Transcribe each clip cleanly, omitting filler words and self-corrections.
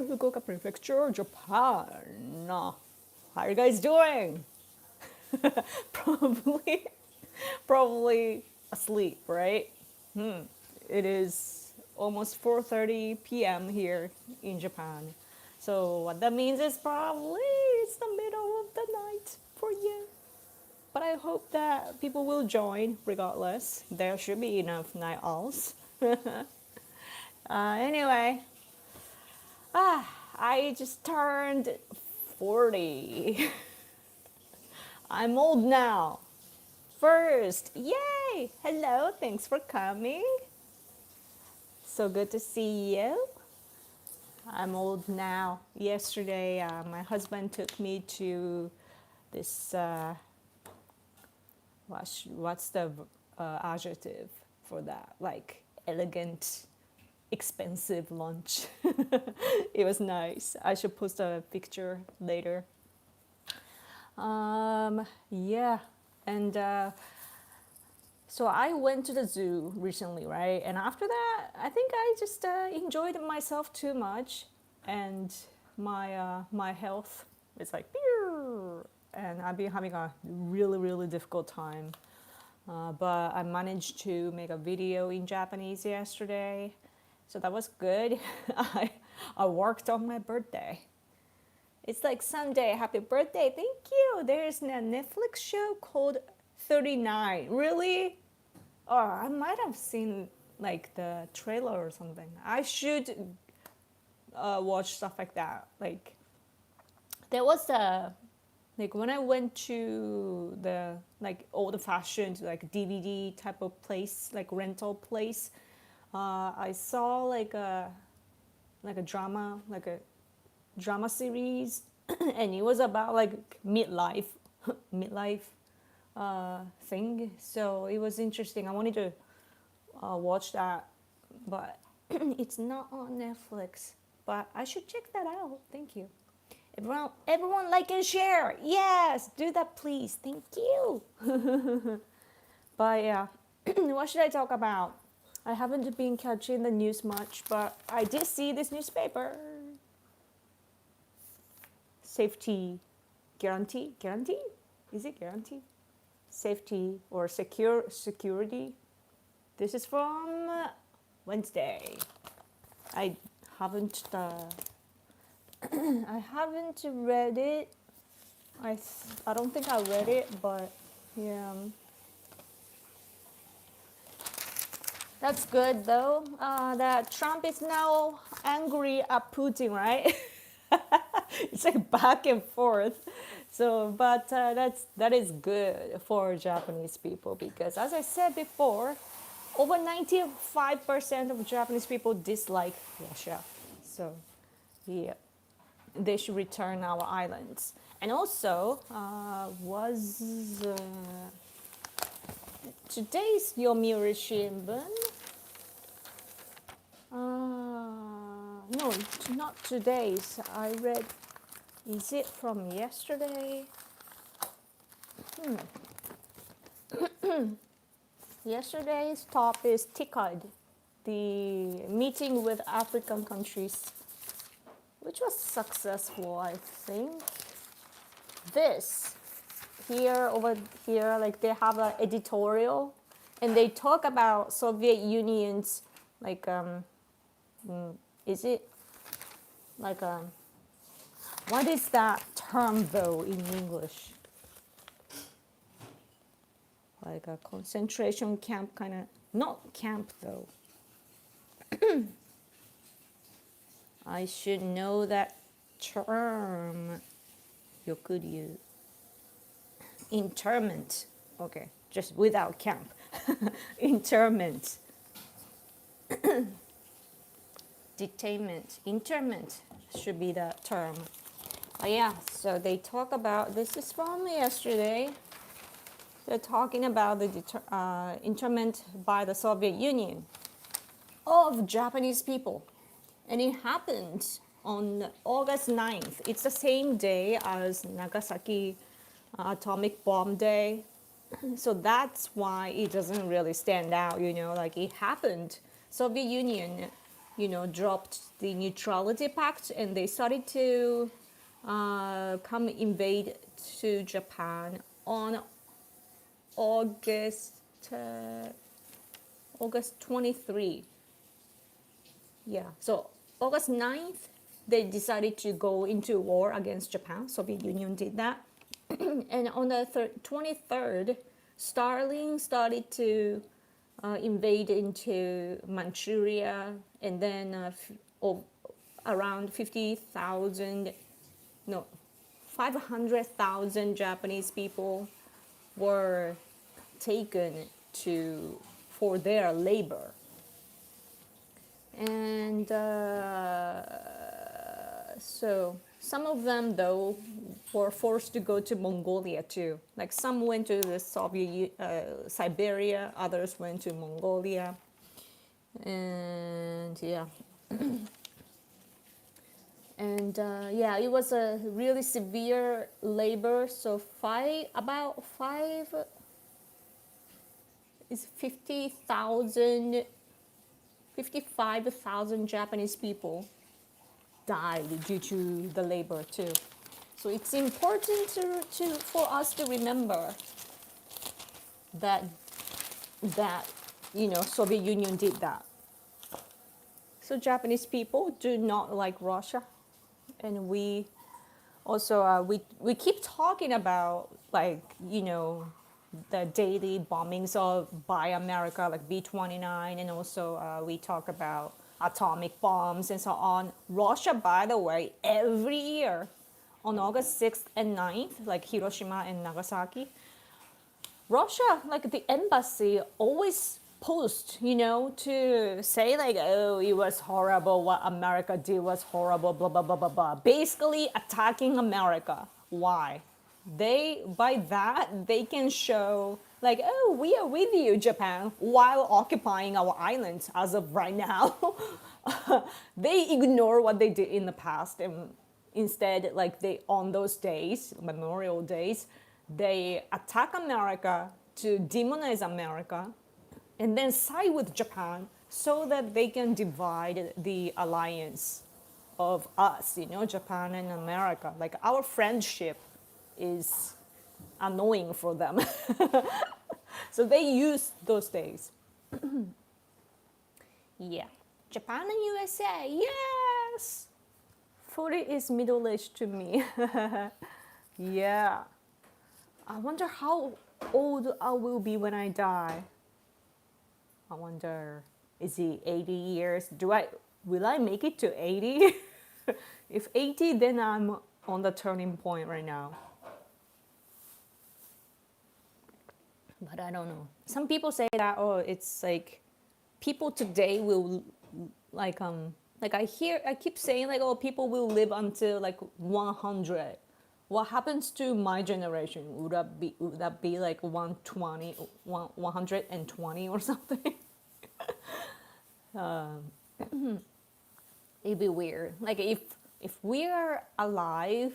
Fukuoka Prefecture, Japan. How are you guys doing? probably, probably asleep, right? It is almost 4:30 p.m. here in Japan. So what that means is probably it's the middle of the night for you. But I hope that people will join regardless. There should be enough night owls. Anyway, I just turned 40. I'm old now. First, yay! Hello, thanks for coming. So good to see you. I'm old now. Yesterday, my husband took me to this, what's the adjective for that? Like elegant, expensive lunch. It was nice. I should post a picture later. Yeah, and so I went to the zoo recently, right? And after that, I think I just enjoyed myself too much, and my health is like, and I've been having a really difficult time. But I managed to make a video in Japanese yesterday, so that was good. I worked on my birthday. It's like Sunday, happy birthday, thank you. There's a Netflix show called 39. Really? Oh, I might have seen like the trailer or something. I should watch stuff like that. Like there was a, like when I went to the like old-fashioned like DVD type of place, like rental place, I saw like a drama series, and it was about like midlife thing. So it was interesting. I wanted to watch that, but it's not on Netflix. But I should check that out. Thank you. Everyone like and share. Yes, do that please. Thank you. But yeah, what should I talk about? I haven't been catching the news much, but I did see this newspaper. Safety guarantee? Is it guarantee? Safety or security. This is from Wednesday. I haven't I haven't read it. I don't think I read it, but yeah. That's good though. That Trump is now angry at Putin, right? It's like back and forth. So, but that is good for Japanese people because, as I said before, over 95% of Japanese people dislike Russia. So, yeah, they should return our islands. And also, today's Yomiuri Shimbun. No, not today's. I read. Is it from yesterday? Yesterday's top is TICAD, the meeting with African countries, which was successful, I think. This here, over here, like they have an editorial, and they talk about Soviet Union's like is it like what is that term though in English? Like a concentration camp kind of, not camp though. I should know that term. Yokuryu. Internment. Okay, just without camp. Internment. Detainment. Internment should be the term. Yeah, so they talk about, this is from yesterday. They're talking about the internment by the Soviet Union of Japanese people. And it happened on August 9th. It's the same day as Nagasaki atomic bomb day. So that's why it doesn't really stand out, you know, like it happened. Soviet Union dropped the neutrality pact, and they started to come invade to Japan on August August 23. Yeah, so August 9th, they decided to go into war against Japan. Soviet Union did that. And on the 23rd, Stalin started to invade into Manchuria, and then around 50,000, no, 500,000 Japanese people were taken for their labor. And so some of them, though, were forced to go to Mongolia too. Like some went to the Soviet Siberia, others went to Mongolia, and yeah. And yeah, it was a really severe labor. So about 50,000, 55,000 Japanese people died due to the labor too. So it's important for us to remember that Soviet Union did that. So Japanese people do not like Russia, and we also we keep talking about the daily bombings by America, like B-29, and also we talk about atomic bombs and so on. Russia, by the way, every year on August 6th and 9th, like Hiroshima and Nagasaki, Russia, like the embassy, always post, to say like, oh, it was horrible, what America did was horrible, blah, blah, blah, blah, blah. Basically attacking America. Why? By that, they can show like, oh, we are with you, Japan, while occupying our islands as of right now. They ignore what they did in the past, and instead, like on those days, Memorial Days, they attack America to demonize America, and then side with Japan so that they can divide the alliance of us, Japan and America. Like our friendship is annoying for them. So they use those days. Yeah. Japan and USA, yes! 40 is middle age to me. Yeah. I wonder how old I will be when I die. I wonder, is it 80 years? Will I make it to 80? If 80, then I'm on the turning point right now. But I don't know. Some people say that, oh, it's like people today will I keep saying like, oh, people will live until like 100. What happens to my generation? Would that be like 120 or something? It'd be weird. Like if we are alive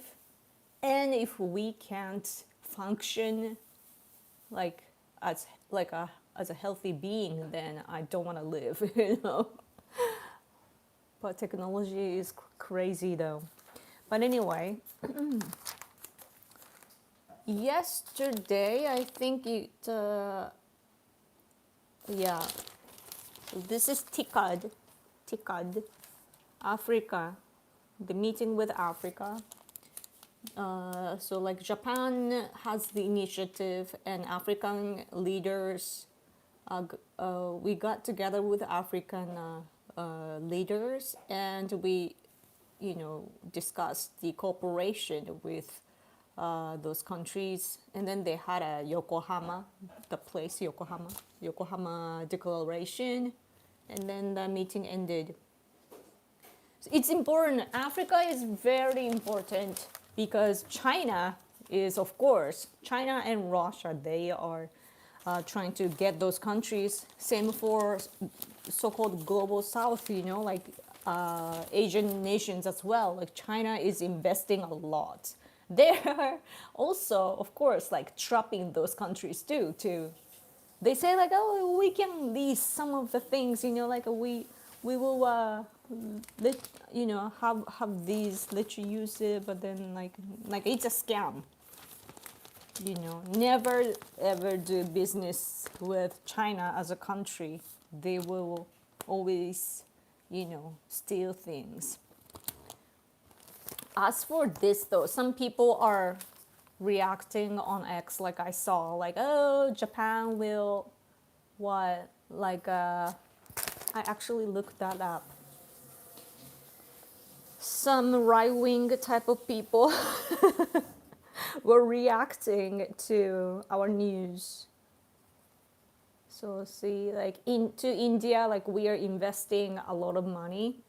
and if we can't function like as a healthy being, then I don't want to live, But technology is crazy though. But anyway, yesterday I think yeah. This is TICAD, Africa, the meeting with Africa. So like Japan has the initiative, and African leaders, we got together with African leaders, and we, discussed the cooperation with those countries. And then they had a Yokohama declaration, and then the meeting ended. So it's important. Africa is very important because China and Russia, they are trying to get those countries. Same for so-called global south, like Asian nations as well. Like China is investing a lot. They are also, of course, like trapping those countries too. They say like, oh, we can lease some of the things, like we will let have these let you use it, but then like it's a scam. Never ever do business with China as a country. They will always, steal things. As for this though, some people are reacting on X, like I saw, like, oh, Japan will what, like, I actually looked that up. Some right-wing type of people were reacting to our news. So see, like into India, like we are investing a lot of money,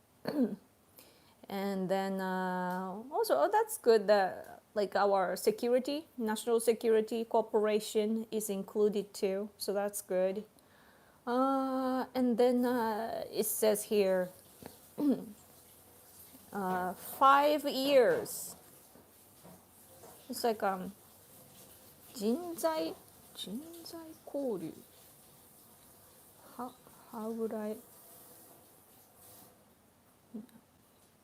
and then also, oh, that's good that like our security, national security corporation is included too. So that's good. And then it says here, 5 years. It's like 人材交流. How would I?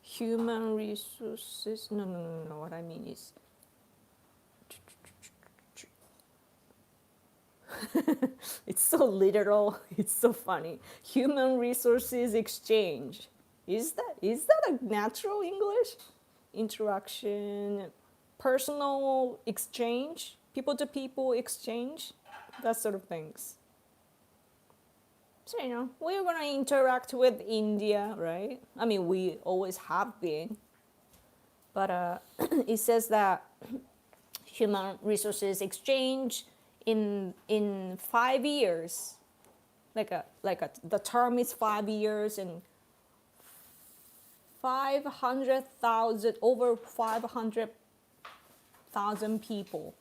Human resources. No. What I mean is, it's so literal. It's so funny. Human resources exchange. Is that a natural English? Interaction, personal exchange, people to people exchange, that sort of things. So we're gonna interact with India, right? I mean, we always have been, but it says that human resources exchange in 5 years, the term is 5 years, and 500,000, over 500,000 people,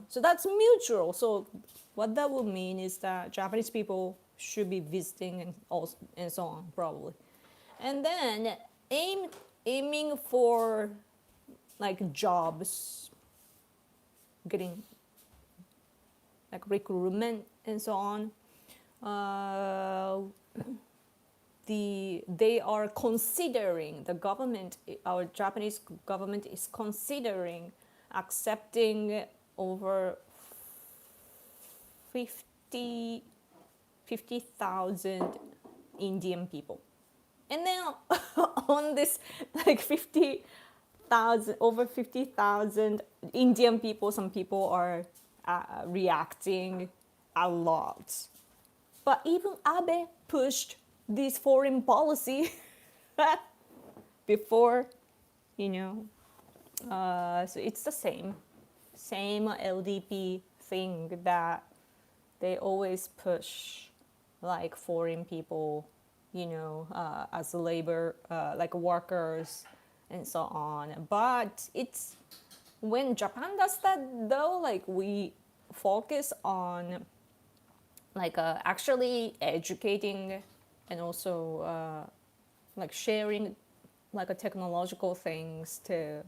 So that's mutual. So what that would mean is that Japanese people should be visiting and so on, probably. And then aiming for like jobs, getting like recruitment and so on. They are considering, the government, our Japanese government is considering accepting over 50,000 Indian people. And then on this like 50,000, over 50,000 Indian people, some people are reacting a lot. But even Abe pushed this foreign policy before, so it's the same LDP thing that they always push, like foreign people, as labor, like workers and so on. But it's when Japan does that though, like we focus on like actually educating and also like sharing like a technological things to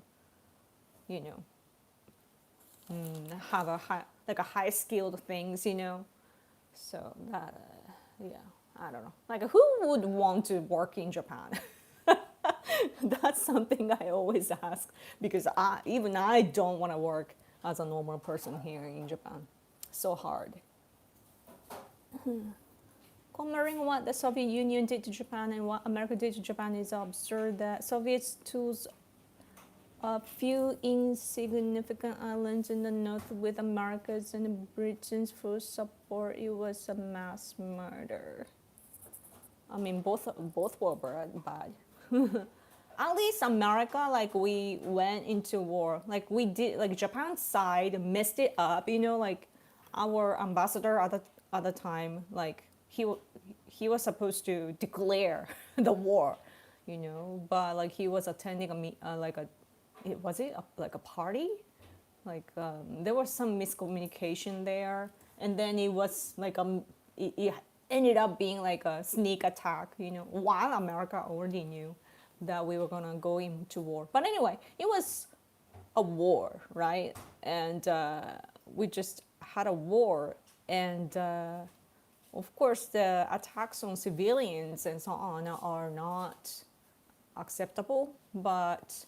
have a high skilled things, so that I don't know, like who would want to work in Japan? That's something I always ask, because even I don't want to work as a normal person here in Japan. So hard. Comparing what the Soviet Union did to Japan and what America did to Japan is absurd. That Soviets chose a few insignificant islands in the north with America's and Britain's full support. It was a mass murder. I mean, both were bad. At least America, like we went into war, like we did, like Japan's side messed it up. Like our ambassador at the time, like he was supposed to declare the war, but like he was attending like a party, like there was some miscommunication there, and then it was like it ended up being like a sneak attack, while America already knew that we were gonna go into war. But anyway, it was a war, right? And we just had a war, and of course, the attacks on civilians and so on are not acceptable, but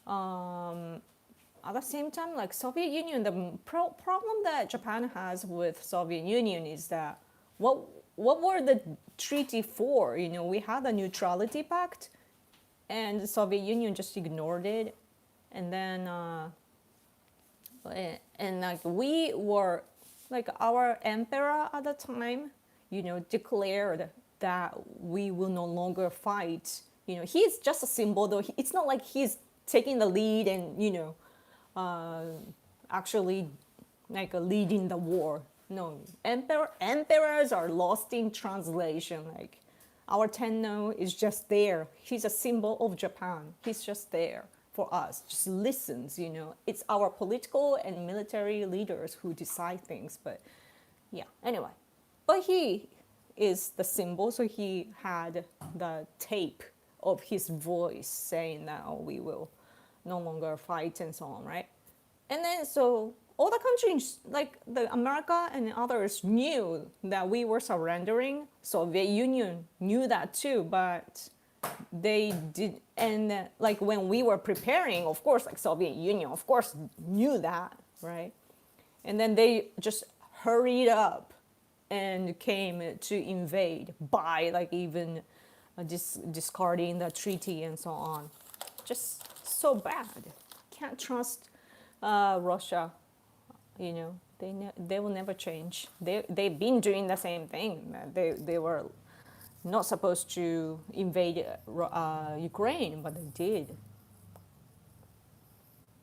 at the same time, like Soviet Union, the problem that Japan has with Soviet Union is that what what were the treaty for? You know, we had a neutrality pact, and the Soviet Union just ignored it, and then and like we were like our emperor at the time, you know, declared that we will no longer fight. You know, he's just a symbol, though. It's not like he's taking the lead and actually like leading the war. No, emperors are lost in translation. Like our Tenno is just there. He's a symbol of Japan. He's just there for us. Just listens. You know, it's our political and military leaders who decide things. But yeah, anyway, but he is the symbol. So he had the tape of his voice saying that, oh, we will no longer fight and so on, right? And then so all the countries like the America and others knew that we were surrendering. Soviet Union knew that too, but they did. And like when we were preparing, of course, like Soviet Union, of course, knew that, right? And then they just hurried up and came to invade by like even discarding the treaty and so on. Just so bad. Can't trust Russia. You know, they will never change. They've been doing the same thing. They were not supposed to invade Ukraine, but they did.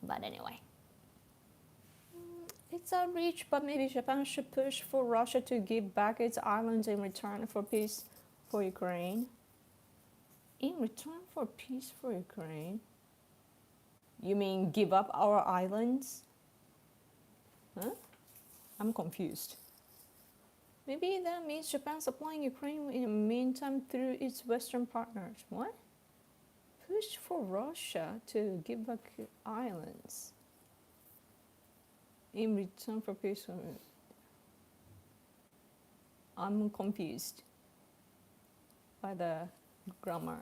But anyway, it's a reach. But maybe Japan should push for Russia to give back its islands in return for peace for Ukraine. In return for peace for Ukraine? You mean give up our islands? Huh? I'm confused. Maybe that means Japan supplying Ukraine in the meantime through its Western partners. What? Push for Russia to give back islands in return for peace. I'm confused by the grammar.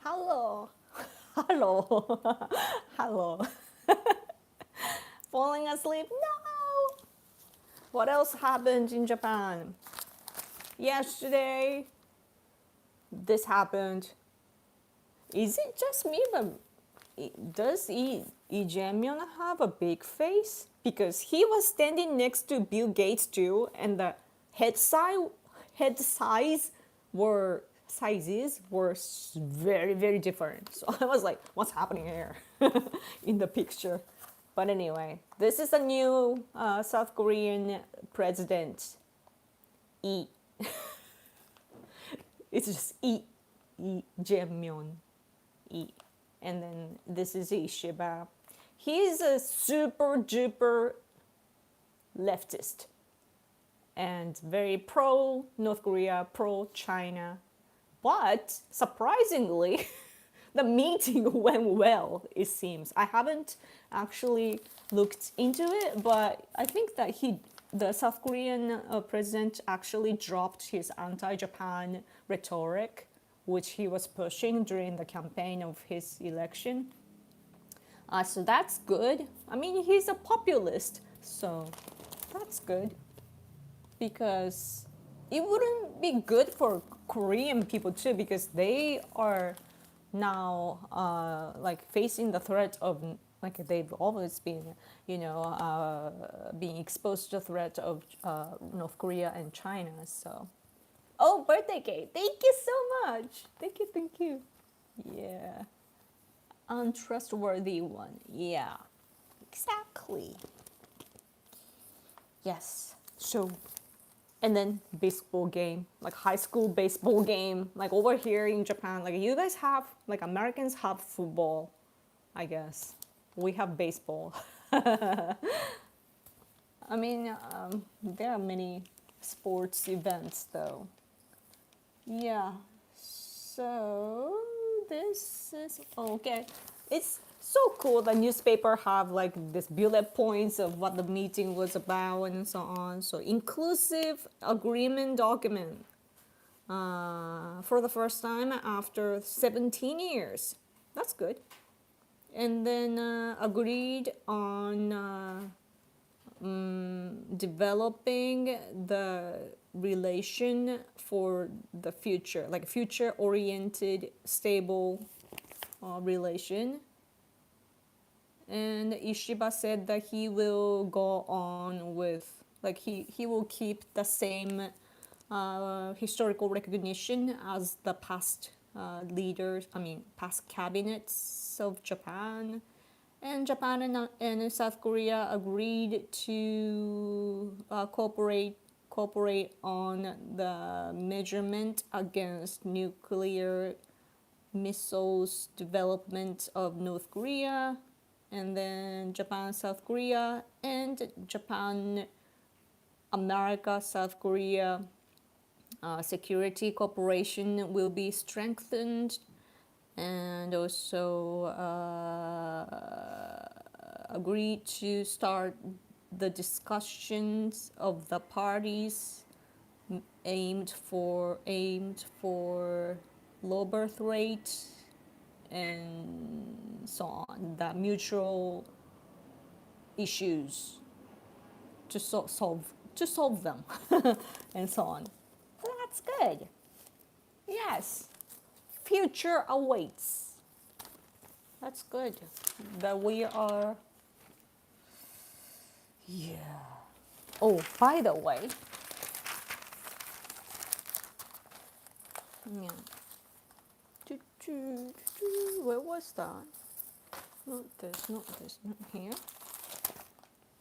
Hello. Hello. Hello. Falling asleep? No. What else happened in Japan? Yesterday, this happened. Is it just me, but does Lee Jae-myung have a big face? Because he was standing next to Bill Gates too, and the head size were sizes were very, very different. So I was like, what's happening here in the picture? But anyway, this is a new South Korean president. Lee. It's just Lee Jae-myung. Lee. And then this is Ishiba. He's a super duper leftist and very pro North Korea, pro China. But surprisingly, the meeting went well, it seems. I haven't actually looked into it, but I think that the South Korean president actually dropped his anti-Japan rhetoric, which he was pushing during the campaign of his election. So that's good. I mean, he's a populist, so that's good. Because it wouldn't be good for Korean people too, because they are now like facing the threat of, like they've always been, being exposed to the threat of North Korea and China. So, oh, birthday cake! Thank you so much. Thank you. Yeah, untrustworthy one. Yeah, exactly. Yes. So. And then baseball game, like high school baseball game, like over here in Japan, like you guys have, like Americans have football, I guess. We have baseball. I mean, there are many sports events though. Yeah, so this is, okay. It's so cool. The newspaper have like this bullet points of what the meeting was about and so on. So inclusive agreement document for the first time after 17 years. That's good. And then agreed on developing the relation for the future, like future oriented, stable relation. And Ishiba said that he will go on with, like, he will keep the same historical recognition as the past leaders, past cabinets of Japan. And Japan and South Korea agreed to cooperate on the measurement against nuclear missiles development of North Korea, and then Japan, South Korea, and Japan, America, South Korea security cooperation will be strengthened, and also agreed to start the discussions of the parties aimed for low birth rate and so on, the mutual issues to solve them and so on. That's good. Yes, future awaits. That's good. That we are. Yeah. Oh, by the way. Yeah. Where was that? Not this, not here.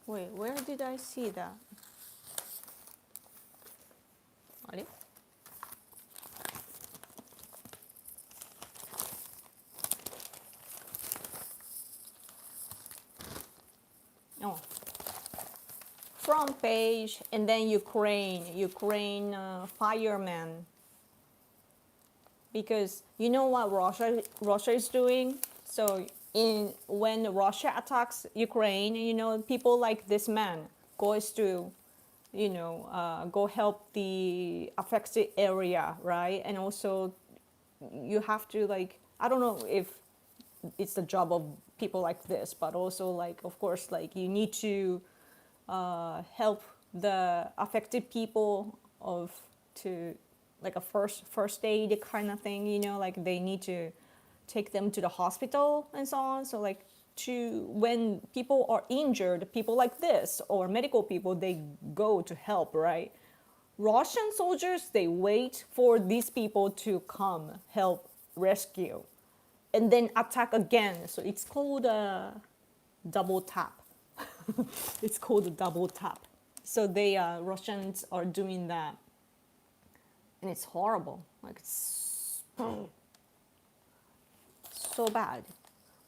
Wait, where did I see that? Are Oh, front page, and then Ukraine fireman. Because you know what Russia is doing. So when Russia attacks Ukraine, people like this man goes to, go help the affected area, right? And also, you have to, like, I don't know if it's the job of people like this, but also, like, of course, like, you need to help the affected people to like a first aid kind of thing, like they need to take them to the hospital and so on. So, like, when people are injured, people like this or medical people, they go to help, right? Russian soldiers, they wait for these people to come help rescue and then attack again. So it's called a double tap. It's called a double tap. So Russians are doing that, and it's horrible. Like, it's so bad.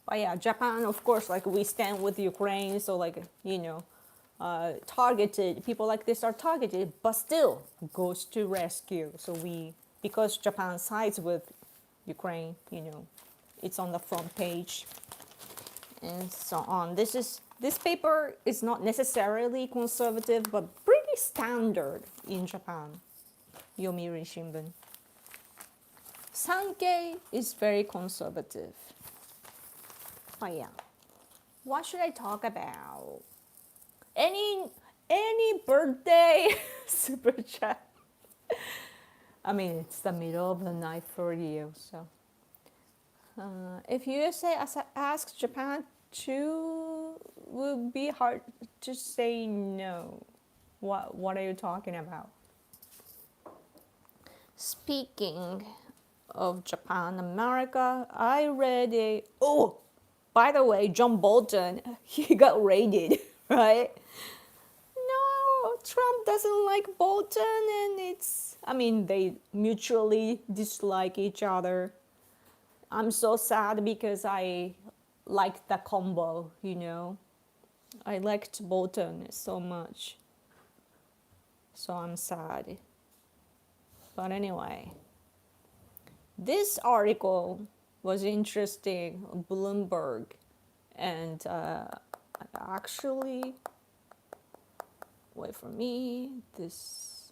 But yeah, Japan, of course, like, we stand with Ukraine. So, like, targeted people like this are targeted, but still goes to rescue. So because Japan sides with Ukraine, it's on the front page and so on. This paper is not necessarily conservative, but pretty standard in Japan. Yomiuri Shimbun. Sankei is very conservative. But yeah, what should I talk about? Any birthday super chat? I mean, it's the middle of the night for you, so. If USA asks Japan to, would be hard to say no. What are you talking about? Speaking of Japan, America, I read by the way, John Bolton, he got raided, right? No, Trump doesn't like Bolton, and they mutually dislike each other. I'm so sad because I liked the combo, I liked Bolton so much. So I'm sad. But anyway, this article was interesting. Bloomberg, and actually, wait for me. This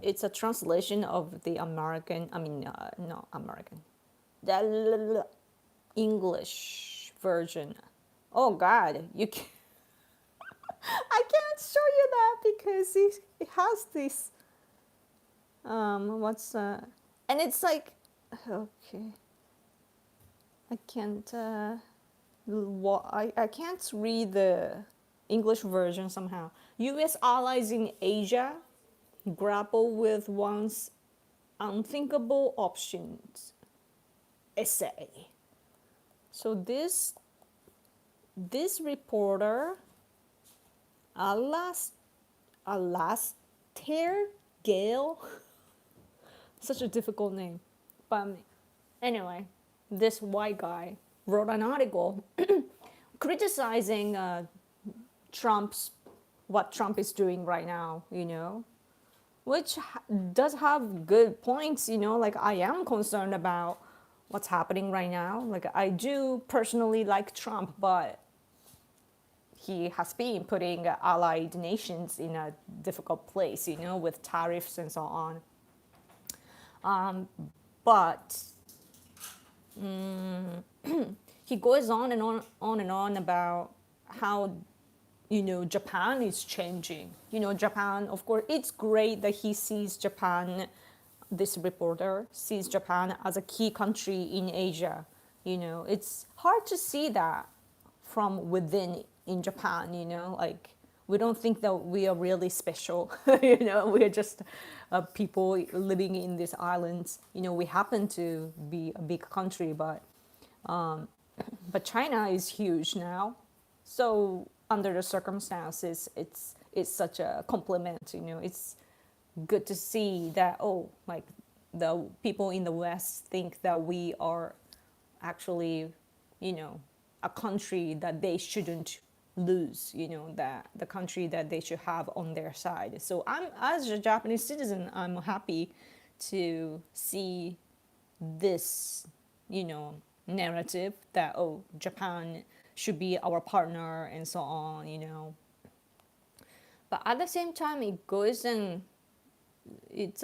it's a translation of the American. I mean, not American. The English version. Oh God, you can I can't show you that because it has this what's and it's like okay, I can't I can't read the English version somehow. US allies in Asia grapple with once unthinkable options essay. So this reporter Alas Alastair Gale, such a difficult name. But anyway, this white guy wrote an article criticizing Trump's what Trump is doing right now, which does have good points, like I am concerned about what's happening right now. Like I do personally like Trump, but he has been putting allied nations in a difficult place, with tariffs and so on. But he goes on and on about how Japan is changing. Japan, of course, it's great that he sees Japan. This reporter sees Japan as a key country in Asia. It's hard to see that from within in Japan. Like we don't think that we are really special. We are just people living in these islands. We happen to be a big country, but China is huge now. So under the circumstances, it's such a compliment. It's good to see that like the people in the West think that we are actually, a country that they shouldn't lose. That the country that they should have on their side. So I'm as a Japanese citizen, I'm happy to see this, narrative that Japan should be our partner and so on. But at the same time, it goes and it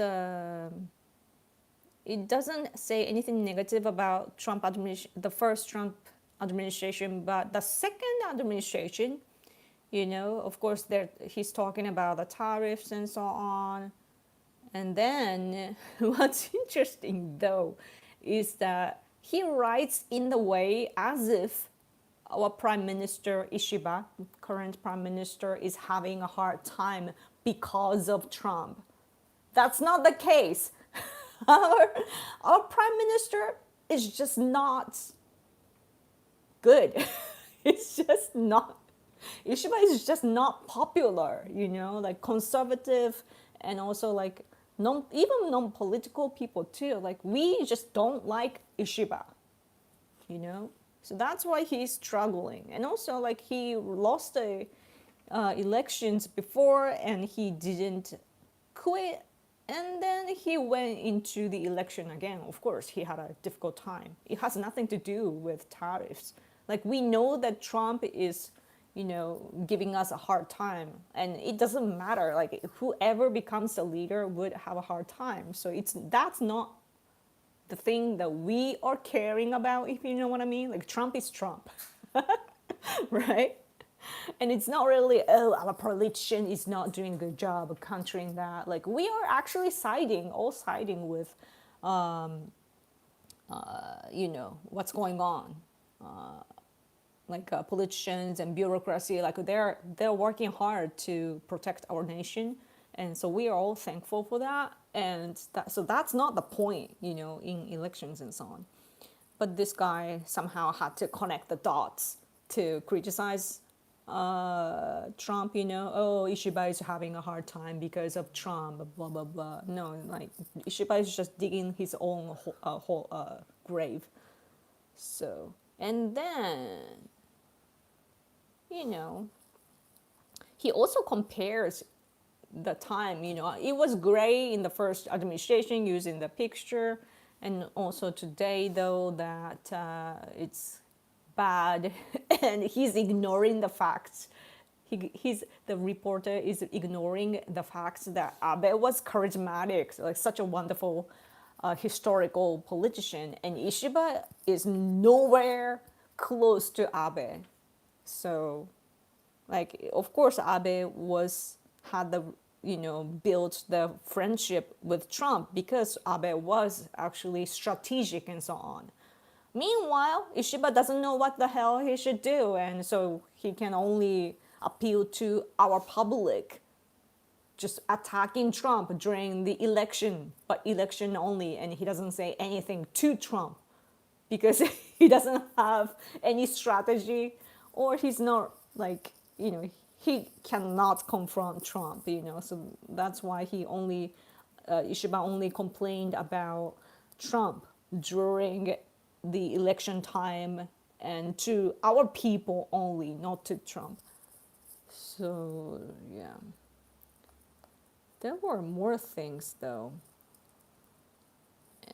doesn't say anything negative about Trump administration, the first Trump administration, but the second administration, of course, he's talking about the tariffs and so on. And then what's interesting though is that he writes in the way as if our Prime Minister Ishiba, current Prime Minister, is having a hard time because of Trump. That's not the case. Our Prime Minister is just not good. It's just not. Ishiba is just not popular, like conservative and also like even non-political people too. Like we just don't like Ishiba, So that's why he's struggling. And also like he lost the elections before and he didn't quit. And then he went into the election again. Of course, he had a difficult time. It has nothing to do with tariffs. Like we know that Trump is, giving us a hard time, and it doesn't matter. Like whoever becomes the leader would have a hard time. So that's not the thing that we are caring about, if you know what I mean. Like Trump is Trump, right? And it's not really, our politician is not doing a good job of countering that. Like we are actually siding with, what's going on. Politicians and bureaucracy, like they're working hard to protect our nation, and so we are all thankful for that. And so that's not the point, in elections and so on. But this guy somehow had to connect the dots to criticize Trump. Ishiba is having a hard time because of Trump, blah blah blah. No, like Ishiba is just digging his own grave. So, and then he also compares the time. It was great in the first administration using the picture, And also today, though, that it's bad, and he's ignoring the facts. The reporter is ignoring the facts that Abe was charismatic, like such a wonderful historical politician, and Ishiba is nowhere close to Abe. So, like, of course, Abe had the built the friendship with Trump because Abe was actually strategic and so on. Meanwhile, Ishiba doesn't know what the hell he should do, and so he can only appeal to our public, just attacking Trump during the election, but election only, and he doesn't say anything to Trump because he doesn't have any strategy, or he's not like, he cannot confront Trump, so that's why Ishiba only complained about Trump during the election time and to our people only, not to Trump. So, yeah. There were more things though.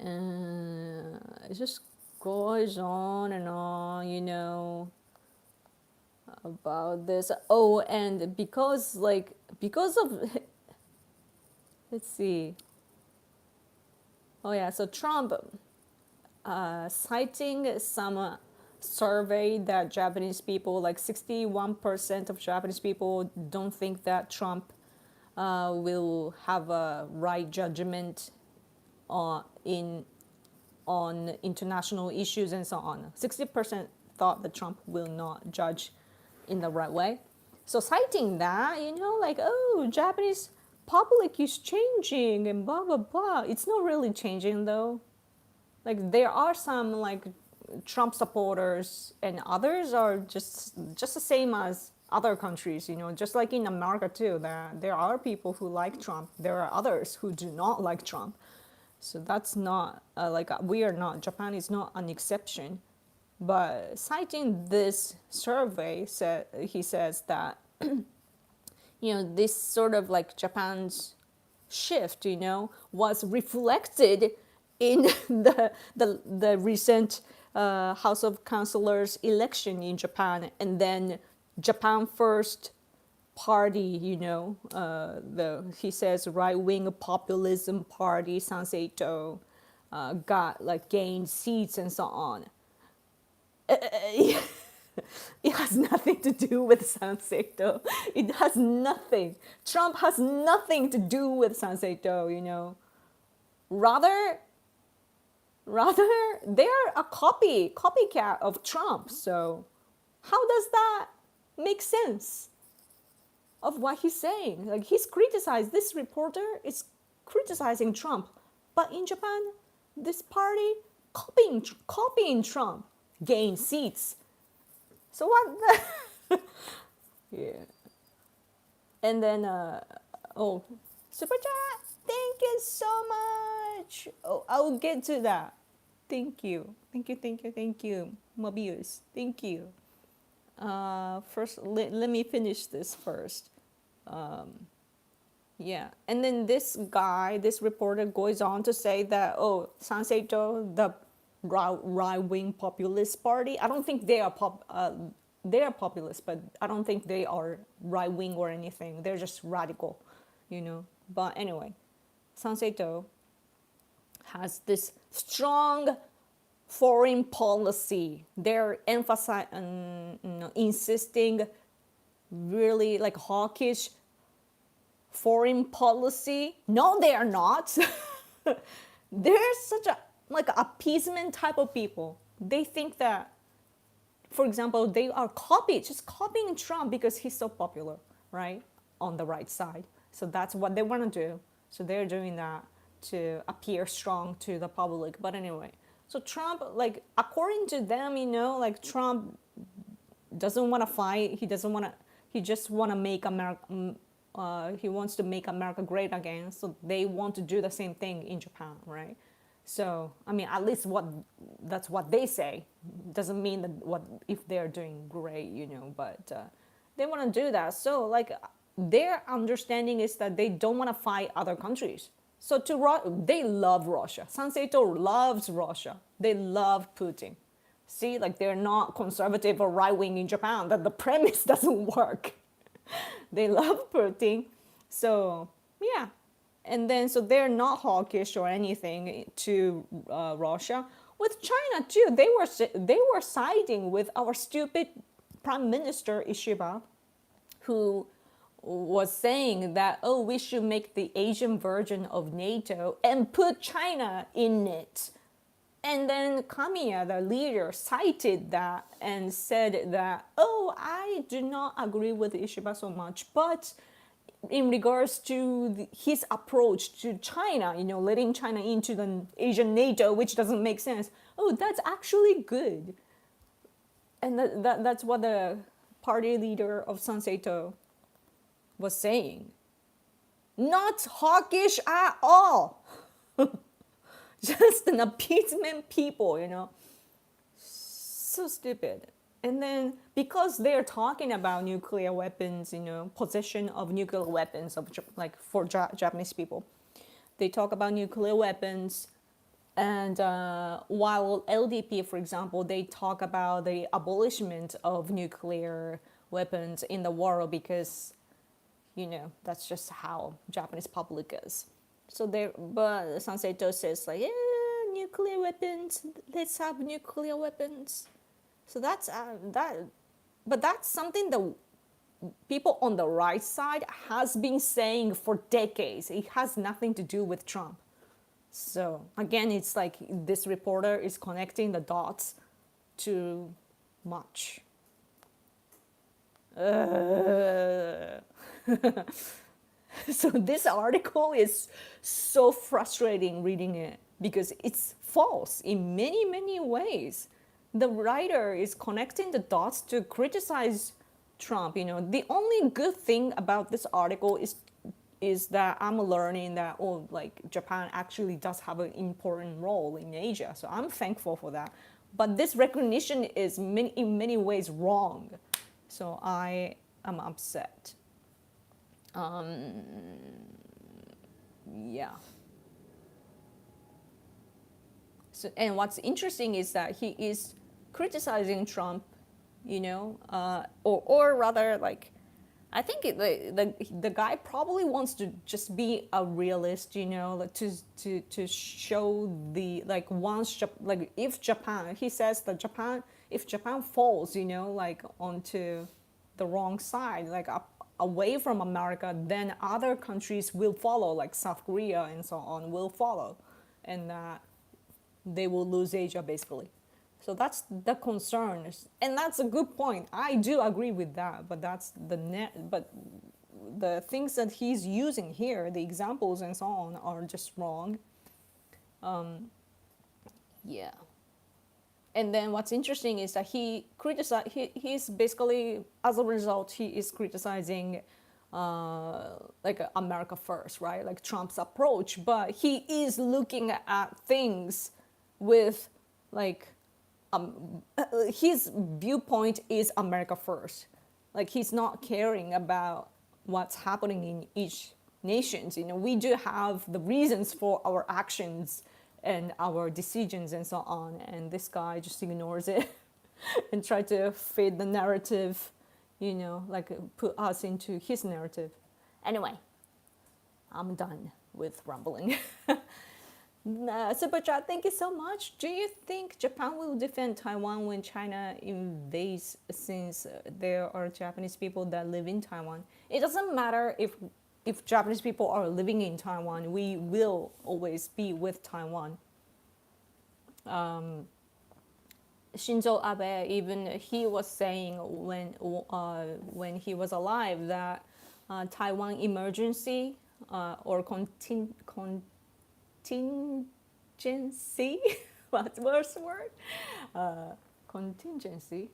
It just goes on and on, about this. Oh, and because of let's see. Oh yeah, so Trump citing some survey that Japanese people, like 61% of Japanese people don't think that Trump will have a right judgment on international issues and so on. 60% thought that Trump will not judge in the right way. So citing that, like, oh, Japanese public is changing and blah blah blah. It's not really changing though. Like, there are some like Trump supporters, and others are just the same as other countries, just like in America too, that there are people who like Trump, there are others who do not like Trump. So that's not we are not, Japan is not an exception. But citing this survey, he says that this sort of like Japan's shift, was reflected in the recent House of Councilors election in Japan, and then Japan First Party, he says right-wing populism party, Sanseito, got like gained seats and so on. It has nothing to do with Sanseito. It has nothing. Trump has nothing to do with Sanseito, Rather, they're a copycat of Trump. So how does that make sense of what he's saying? Like, this reporter is criticizing Trump. But in Japan, this party copying Trump gain seats. So what the yeah. And then super chat, thank you so much. Oh, I'll get to that. Thank you. Mobius, thank you. First, let me finish this first. Yeah, and then this reporter goes on to say that, Sanseito, the right-wing populist party, I don't think they are populist, but I don't think they are right-wing or anything. They're just radical, But anyway, Sanseito has this strong foreign policy. They're insisting really like hawkish foreign policy. No, they are not. They're such a like appeasement type of people. They think that, for example, they are just copying Trump because he's so popular, right? On the right side. So that's what they want to do. So they're doing that to appear strong to the public. But anyway, so Trump, like, according to them, like, Trump doesn't want to fight. He just want to make America, he wants to make America great again. So they want to do the same thing in Japan, right? So, I mean, at least that's what they say. Doesn't mean that if they're doing great, but they want to do that. So, like, their understanding is that they don't want to fight other countries. So they love Russia. Sanseito loves Russia. They love Putin. See, like they're not conservative or right wing in Japan. That the premise doesn't work. They love Putin. So yeah, and then so they're not hawkish or anything to Russia. With China too, they were siding with our stupid Prime Minister Ishiba, who was saying that, oh, we should make the Asian version of NATO and put China in it. And then Kamiya, the leader, cited that and said that, oh, I do not agree with Ishiba so much, but in regards to his approach to China, letting China into the Asian NATO, which doesn't make sense. Oh, that's actually good. And that's what the party leader of Sanseito was saying. Not hawkish at all. Just an appeasement people. So stupid. And then because they're talking about nuclear weapons, possession of nuclear weapons like for Japanese people, they talk about nuclear weapons. And while LDP, for example, they talk about the abolishment of nuclear weapons in the world because, that's just how Japanese public is. So but Sanseito says like, yeah, nuclear weapons. Let's have nuclear weapons. So that's but that's something that people on the right side has been saying for decades. It has nothing to do with Trump. So again, it's like this reporter is connecting the dots too much. So this article is so frustrating reading it because it's false in many, many ways. The writer is connecting the dots to criticize Trump. The only good thing about this article is that I'm learning that Japan actually does have an important role in Asia. So I'm thankful for that. But this recognition is in many ways wrong. So I am upset. Yeah. So, and what's interesting is that he is criticizing Trump, or rather, like, I think the guy probably wants to just be a realist, like to show the if Japan, he says that if Japan falls, onto the wrong side, away from America, then other countries will follow, like South Korea and so on will follow, and they will lose Asia basically. So that's the concern, and that's a good point. I do agree with that, but but the things that he's using here, the examples and so on, are just wrong. Yeah. And then what's interesting is that he's basically, as a result, he is criticizing America first, right? Like Trump's approach, but he is looking at things with his viewpoint is America first. Like he's not caring about what's happening in each nation. We do have the reasons for our actions and our decisions and so on, and this guy just ignores it and try to fit the narrative, put us into his narrative. Anyway, I'm done with rambling. Super chat, thank you so much. Do you think Japan will defend Taiwan when China invades, since there are Japanese people that live in Taiwan? It doesn't matter if Japanese people are living in Taiwan, we will always be with Taiwan. Shinzo Abe, even he was saying when he was alive that Taiwan emergency or contingency, what's the worst word? Contingency.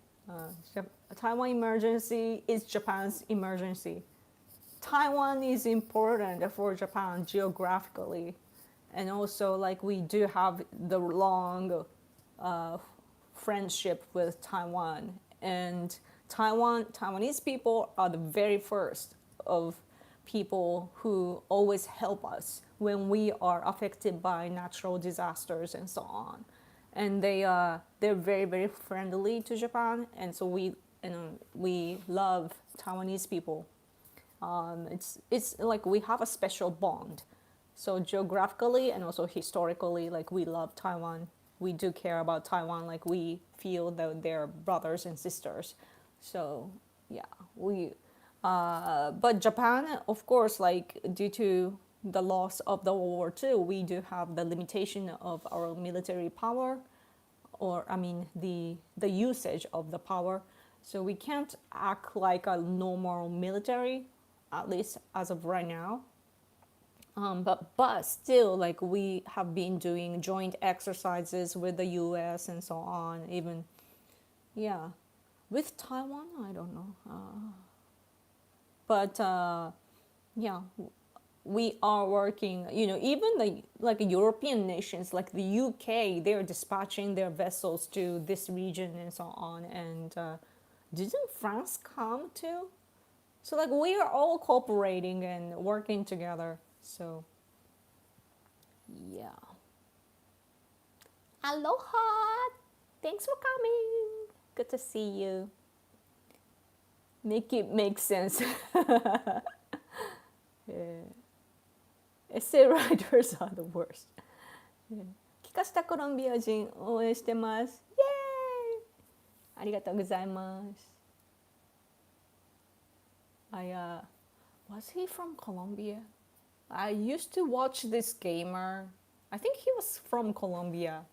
Taiwan emergency is Japan's emergency. Taiwan is important for Japan geographically, and also we do have the long friendship with Taiwan, and Taiwanese people are the very first of people who always help us when we are affected by natural disasters and so on. And they're very very friendly to Japan, and so we love Taiwanese people. It's like we have a special bond. So geographically and also historically, like we love Taiwan. We do care about Taiwan. Like we feel that they're brothers and sisters. So yeah, we. But Japan, of course, like due to the loss of the World War II, we do have the limitation of our military power, or I mean the usage of the power. So we can't act like a normal military, at least as of right now. But still, like we have been doing joint exercises with the U.S. and so on. Even yeah, with Taiwan, I don't know. But yeah, we are working. You know, even the like European nations, like the UK, they're dispatching their vessels to this region and so on. And didn't France come too? So like we are all cooperating and working together. So yeah. Aloha! Thanks for coming. Good to see you. Make it make sense. Yeah. Essay writers are the worst. Yeah. 帰化したコロンビア人応援してます。イエーイありがとうございます。Was he from Colombia? I used to watch this gamer. I think he was from Colombia,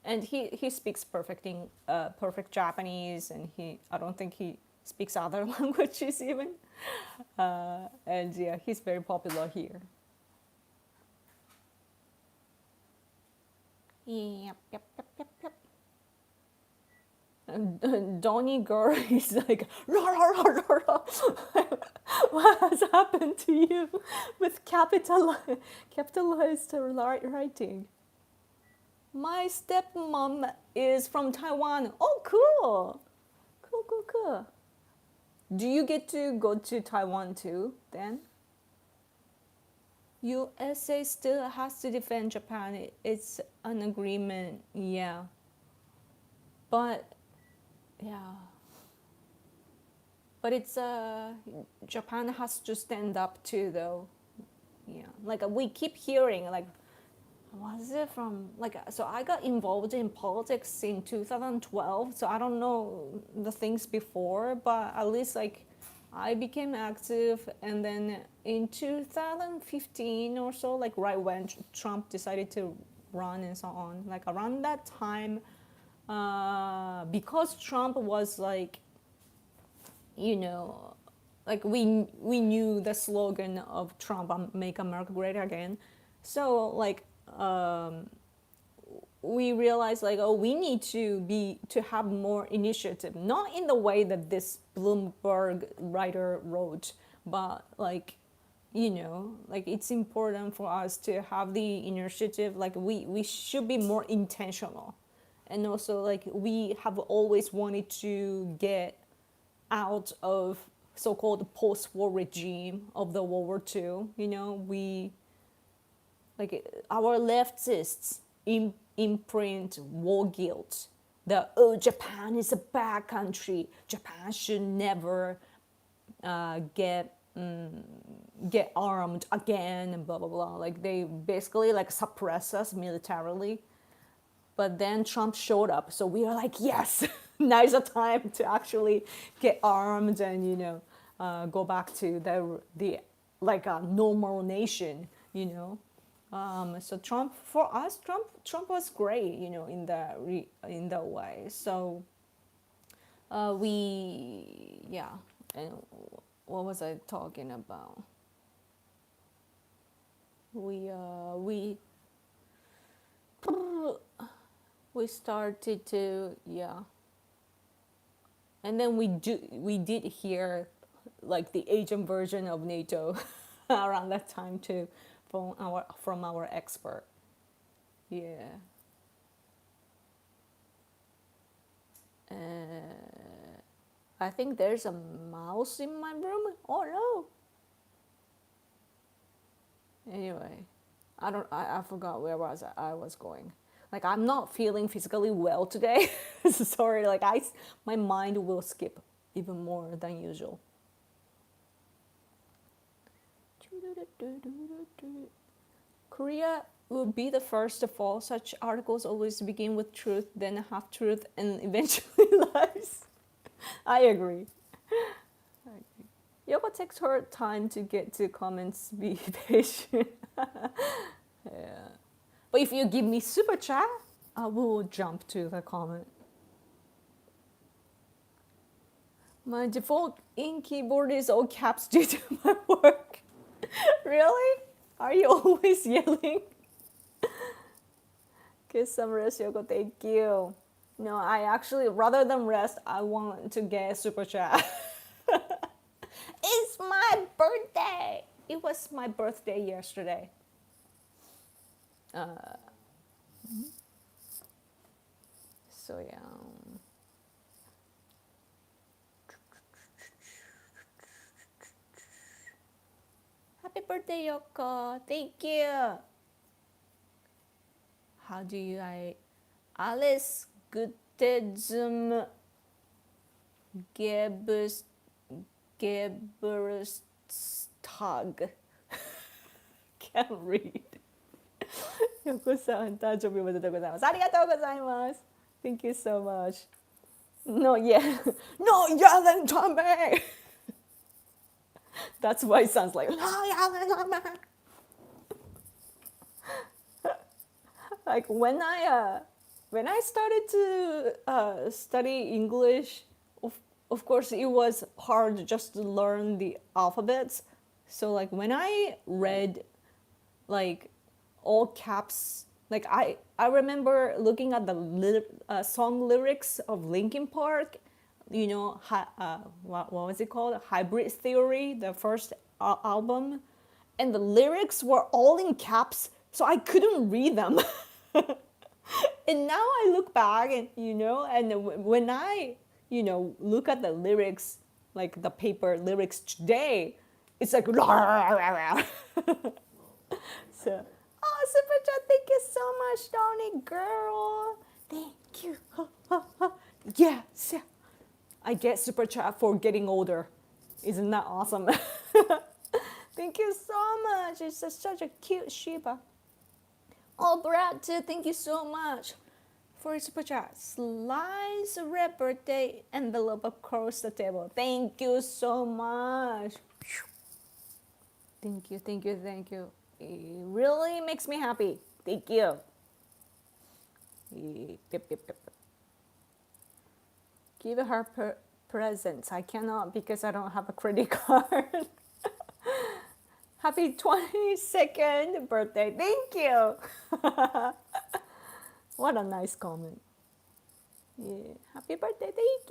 and he speaks perfect Japanese, and I don't think he speaks other languages even. And yeah, he's very popular here. Yep. And Donnie girl is like, rah, rah, rah, rah, rah. What has happened to you with capitalized writing? My stepmom is from Taiwan. Oh, cool. Cool. Do you get to go to Taiwan too then? USA still has to defend Japan. It's an agreement, yeah. But yeah. But it's Japan has to stand up too though. Yeah. Like we keep hearing like was it from like so I got involved in politics in 2012, so I don't know the things before, but at least like I became active, and then in 2015 or so, like right when Trump decided to run and so on, like around that time, because Trump was like, you know, like we knew the slogan of Trump, "Make America Great Again," so like we realized like, oh, we need to have more initiative, not in the way that this Bloomberg writer wrote, but like, you know, like it's important for us to have the initiative. Like we should be more intentional, and also like we have always wanted to get out of so-called post-war regime of the World War II. You know, we like our leftists imprint war guilt. Japan is a bad country. Japan should never get armed again and blah blah blah. Like they basically like suppress us militarily. But then Trump showed up, so we are like, yes, now's the time to actually get armed and go back to the like a normal nation. So Trump was great, in that way. So and what was I talking about? We started to, and then we did hear like the Asian version of NATO around that time too, from our expert. Yeah. I think there's a mouse in my room. Oh no. Anyway, I forgot where I was going. Like I'm not feeling physically well today. Sorry, like my mind will skip even more than usual. Korea will be the first of all. Such articles always begin with truth, then half truth, and eventually lies. I agree. Yoko takes her time to get to comments. Be patient. Yeah. But if you give me super chat, I will jump to the comment. My default in keyboard is all caps due to my work. Really? Are you always yelling? Get some rest, Yoko. Thank you. No, I actually, rather than rest, I want to get super chat. It's my birthday. It was my birthday yesterday. So yeah. Happy birthday, Yoko. Thank you. How do you Alles Gute zum Geburtstag. Can't read. よこさん、誕生日おめでとうございます。ありがとうございます。Thank you so much. No, yeah. No yelling to me! That's why it sounds like, no yelling to me! Like when I started to study English, of course it was hard just to learn the alphabets. So like when I read like all caps, like I remember looking at the song lyrics of Linkin Park, you know, what was it called? Hybrid Theory, the first album, and the lyrics were all in caps, so I couldn't read them. And now I look back and, you know, and when I, you know, look at the lyrics, like the paper lyrics today, it's like, so, oh, Super Chat, thank you so much, Donnie girl. Thank you. Yes. I get Super Chat for getting older. Isn't that awesome? Thank you so much. It's just such a cute Shiba. Oh, Brad, too, thank you so much for your super chat. Slice a red birthday envelope across the table. Thank you so much. Thank you, thank you, thank you. It really makes me happy. Thank you. Give her presents. I cannot because I don't have a credit card. Happy 22nd birthday. Thank you. What a nice comment. Yeah. Happy birthday. Thank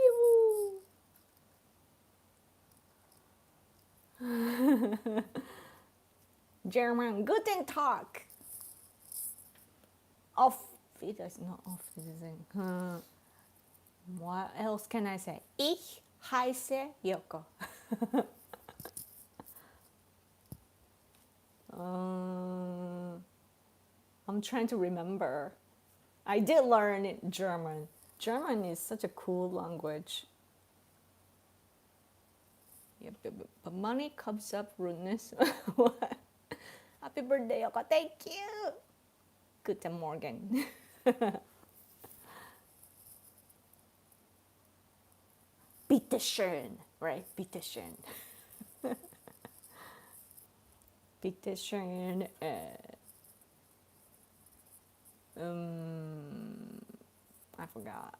you. German. Guten Tag. Auf Wiedersehen. Not auf Wiedersehen. What else can I say? Ich heiße Yoko. I'm trying to remember. I did learn German. German is such a cool language. Yep, but money comes up rudeness. What? Happy birthday, Yoko. Thank you. Guten Morgen. Bitte schön, right? Bitte schön. Bitte schön. I forgot.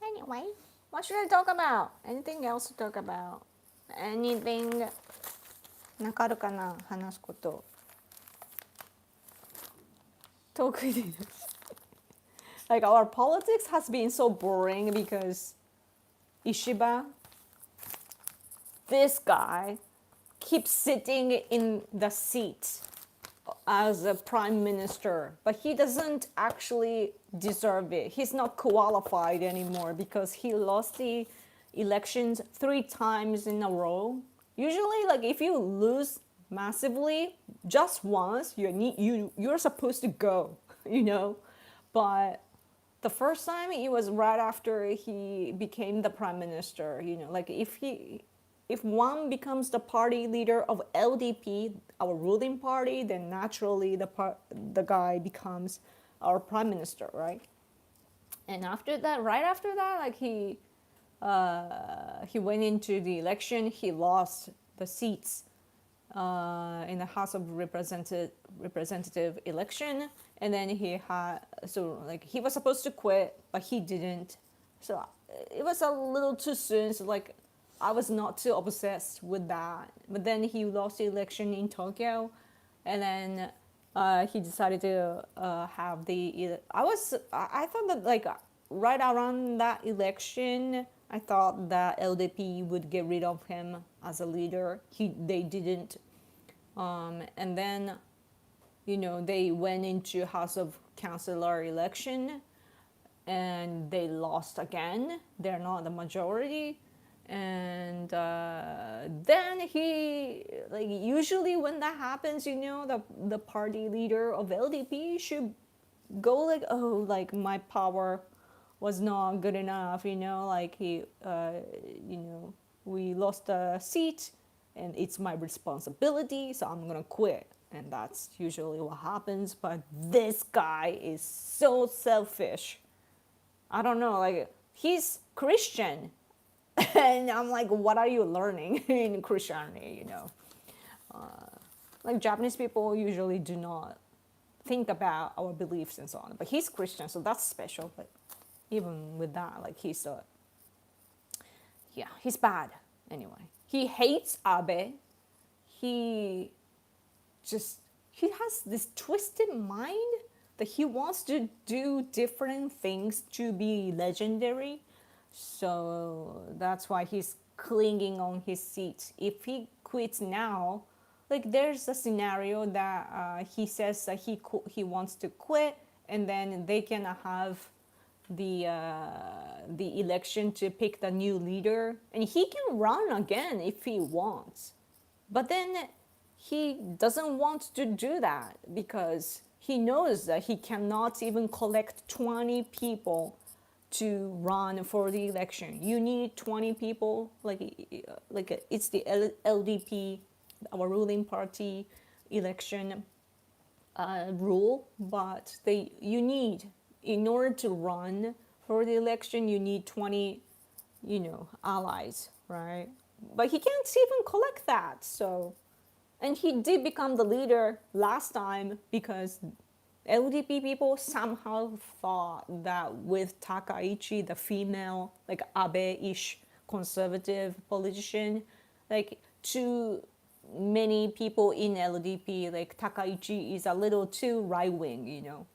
Anyway, what should I talk about? Anything else to talk about? Anything なんかあるかな話すこと。特にです。Like our politics has been so boring because Ishiba, this guy, keeps sitting in the seat as a prime minister, but he doesn't actually deserve it. He's not qualified anymore because he lost the elections 3 times in a row. Usually, like if you lose massively just once, you're supposed to go, you know. But the first time it was right after he became the prime minister, you know, like if one becomes the party leader of LDP, our ruling party, then naturally the guy becomes our prime minister, right? And after that, right after that, like he went into the election, he lost the seats in the House of Representative election, and then he had, so like he was supposed to quit, but he didn't. So it was a little too soon. So like I was not too obsessed with that. But then he lost the election in Tokyo, and then he decided to have the. I thought that like right around that election, I thought that LDP would get rid of him as a leader. They didn't, and then, you know, they went into House of Councillor election, and they lost again. They're not the majority, and then he, like, usually when that happens, you know, the party leader of LDP should go like, oh, like my power was not good enough, you know, like you know, we lost a seat and it's my responsibility, so I'm gonna quit. And that's usually what happens. But this guy is so selfish. I don't know, like he's Christian. And I'm like, what are you learning in Christianity, you know? Like Japanese people usually do not think about our beliefs and so on. But he's Christian, so that's special. But even with that, like he's bad. Anyway, he hates Abe. He has this twisted mind that he wants to do different things to be legendary. So that's why he's clinging on his seat. If he quits now, like there's a scenario that he says that he wants to quit, and then they can have the election to pick the new leader, and he can run again if he wants. But then he doesn't want to do that because he knows that he cannot even collect 20 people to run for the election. You need 20 people, like it's the LDP, our ruling party election rule, but you need, in order to run for the election, you need 20, you know, allies, right? But he can't even collect that. So, and he did become the leader last time because LDP people somehow thought that with Takaichi, the female, like Abe-ish conservative politician, like too many people in LDP, like Takaichi is a little too right-wing, you know,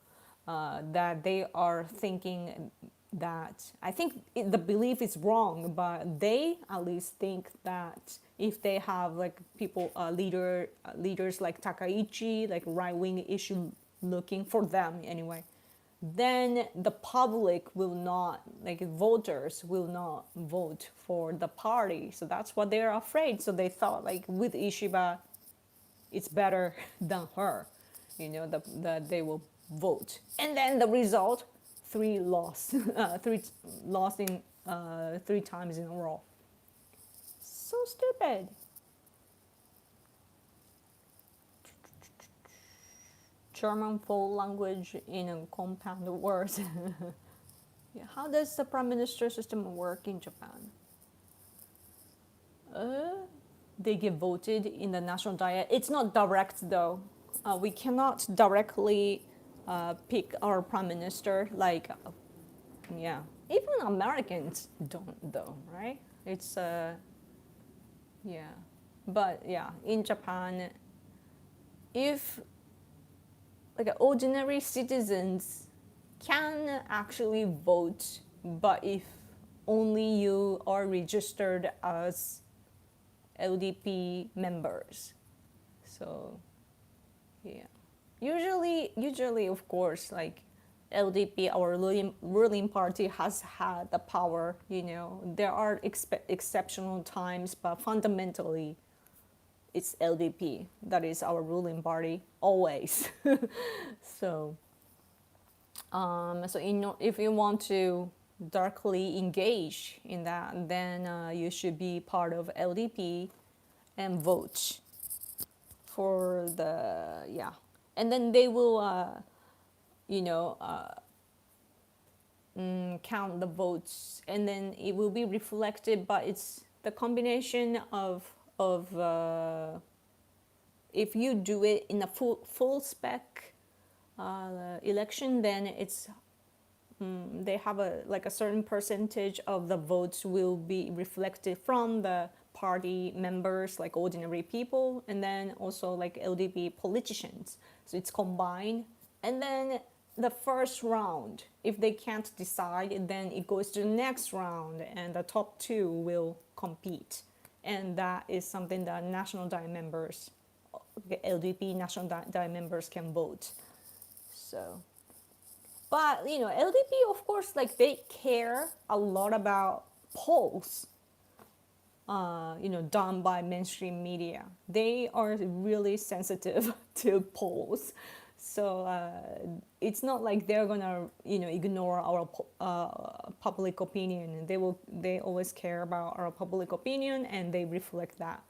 that they are thinking that, I think the belief is wrong, but they at least think that if they have like people, leaders like Takaichi, like right-wing issue looking for them anyway, then the public will not, like voters will not vote for the party. So that's what they're afraid. So they thought like with Ishiba, it's better than her, you know, that they will vote. And then the result, three lost in 3 times in a row. So stupid. German full language in a compound words. Yeah, how does the prime minister system work in Japan? They get voted in the national diet. It's not direct though. We cannot directly pick our prime minister. Like, yeah, even Americans don't though, right? It's yeah, but yeah, in Japan, if like ordinary citizens can actually vote, but if only you are registered as LDP members. So yeah, usually of course, like LDP, our ruling party, has had the power, you know. There are exceptional times, but fundamentally it's LDP. That is our ruling party always. So, if you want to darkly engage in that, then you should be part of LDP and vote for the, yeah. And then they will, you know, count the votes, and then it will be reflected. But it's the combination of if you do it in a full spec election, then it's they have a certain percentage of the votes will be reflected from the party members, like ordinary people, and then also like LDP politicians. So it's combined, and then the first round, if they can't decide, then it goes to the next round, and the top two will compete, and that is something that national diet members, LDP national diet members can vote. So, but LDP, of course, like they care a lot about polls, done by mainstream media. They are really sensitive to polls. So it's not like they're gonna, ignore our public opinion. They always care about our public opinion, and they reflect that.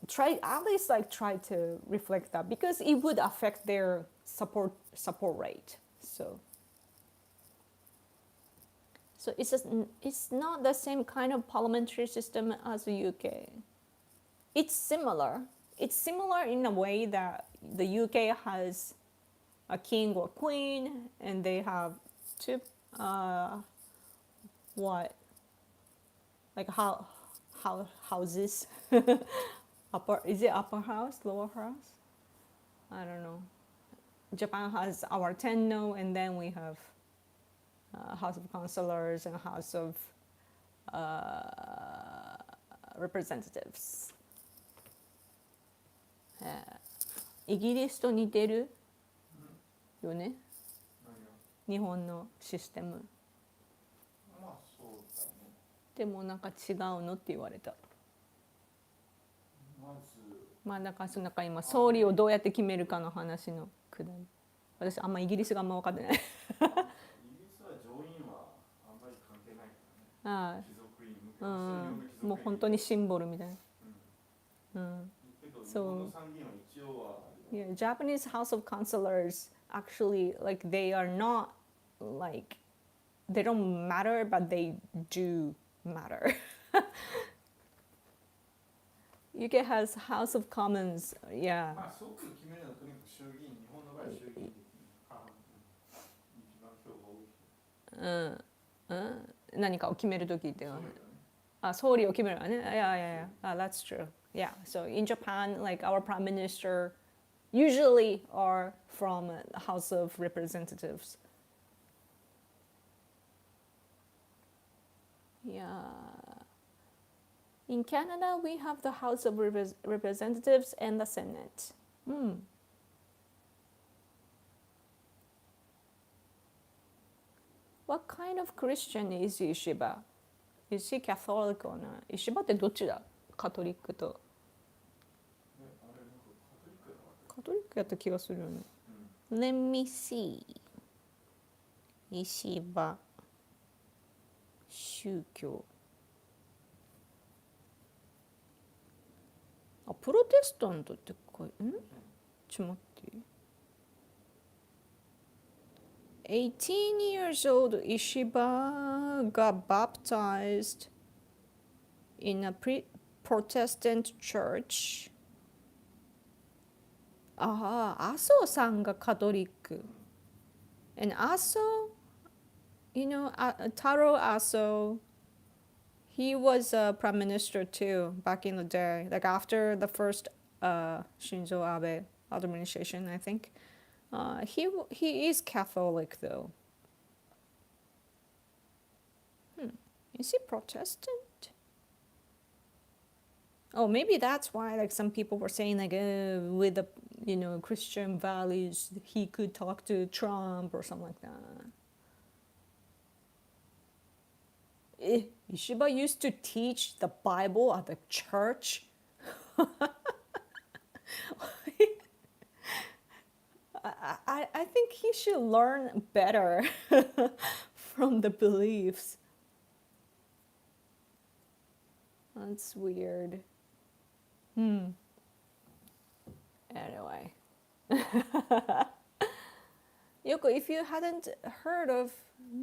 Try to reflect that, because it would affect their support rate. So it's not the same kind of parliamentary system as the UK. It's similar. It's similar in a way that the UK has a king or queen, and they have two, houses. Is it upper house, lower house? I don't know. Japan has our Tenno, and then we have House of Councillors and House of Representatives. イギリスと似てるよね、日本のシステム。まあそうだね。でもなんか違うのって言われた。まあだからその中今総理をどうやって決めるかの話のくだり。私あんまイギリスがあんま分かってない。イギリスは上院はあんまり関係ないからね。ああ、もう本当にシンボルみたいな。うん。So, yeah, Japanese House of Councillors actually, like, they are not, like, they don't matter, but they do matter. UK has House of Commons, yeah. まあ、そう決めるのはとにかく衆議院、日本の場合は衆議院で一番票が多い。何かを決めるときっていうのは、あ、総理を決めるわね。Yeah, that's true. Yeah, so in Japan, like our prime minister usually are from the House of Representatives. Yeah. In Canada, we have the House of Representatives and the Senate. What kind of Christian is Yeshiva? Is she Catholic or not? Yeshiva ってどっちだ? カトリックと。カトリックやった気がするよね。Let me see. 石破宗教。あ、プロテスタントって書いて、ちょっと待って。18 years old, Ishiba got baptized in a Protestant church. ああ、麻生さんがカトリック。And Aso, Taro Aso, he was a prime minister too back in the day, like after the first Shinzo Abe administration, I think. He is Catholic though. Is he Protestant? Oh, maybe that's why like some people were saying like with the Christian values he could talk to Trump or something like that. Ishiba used to teach the Bible at the church. I think he should learn better from the beliefs. That's weird. Hmm. Anyway, Yoko, if you hadn't heard of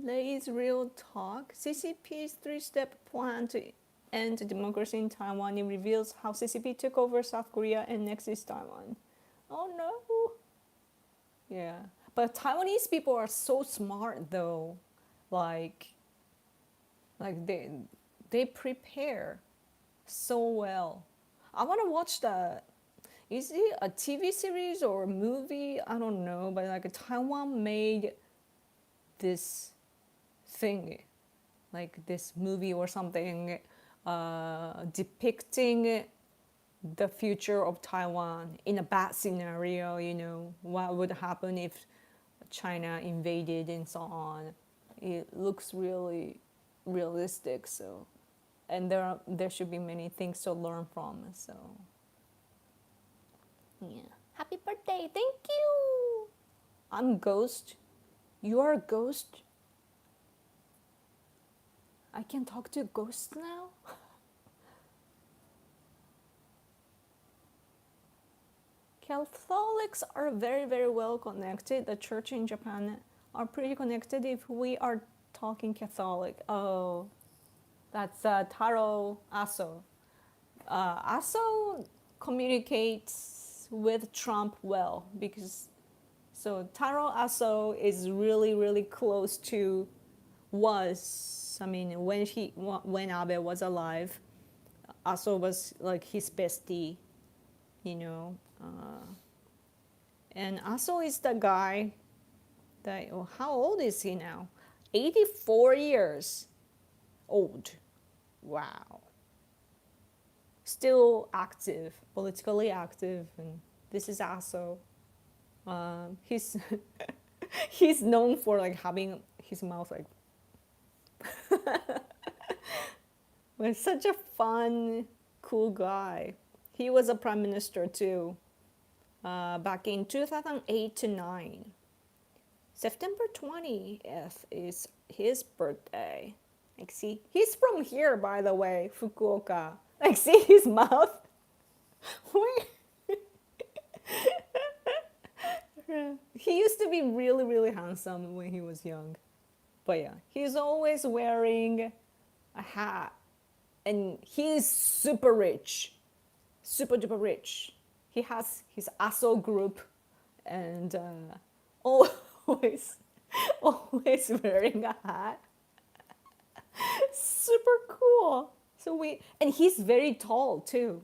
Lay's Real Talk, CCP's three-step plan to end democracy in Taiwan, it reveals how CCP took over South Korea and next is Taiwan. Oh no. Yeah. But Taiwanese people are so smart though. Like like they prepare so well. I want to watch the is it a TV series or a movie? I don't know, but like Taiwan made this thing, like this movie or something, depicting the future of Taiwan in a bad scenario. What would happen if China invaded and so on. It looks really realistic. So, and there should be many things to learn from. So, yeah. Happy birthday! Thank you. I'm Ghost. You are a ghost. I can talk to ghosts now. Catholics are very, very well connected. The church in Japan are pretty connected if we are talking Catholic. Oh, that's Taro Aso. Aso communicates with Trump well because so Taro Aso is really, really close to when Abe was alive, Aso was like his bestie, you know. And Aso is the guy that, how old is he now? 84 years old. Wow. Still active, politically active, and this is Aso. He's he's known for like having his mouth like. But such a fun, cool guy. He was a prime minister too. Back in 2008 to 9. September 20th is his birthday. Like, see, he's from here, by the way, Fukuoka. Like, see his mouth? He used to be really, really handsome when he was young. But yeah, he's always wearing a hat. And he's super rich. Super duper rich. He has his ASO group and always, always wearing a hat. Super cool. And he's very tall too.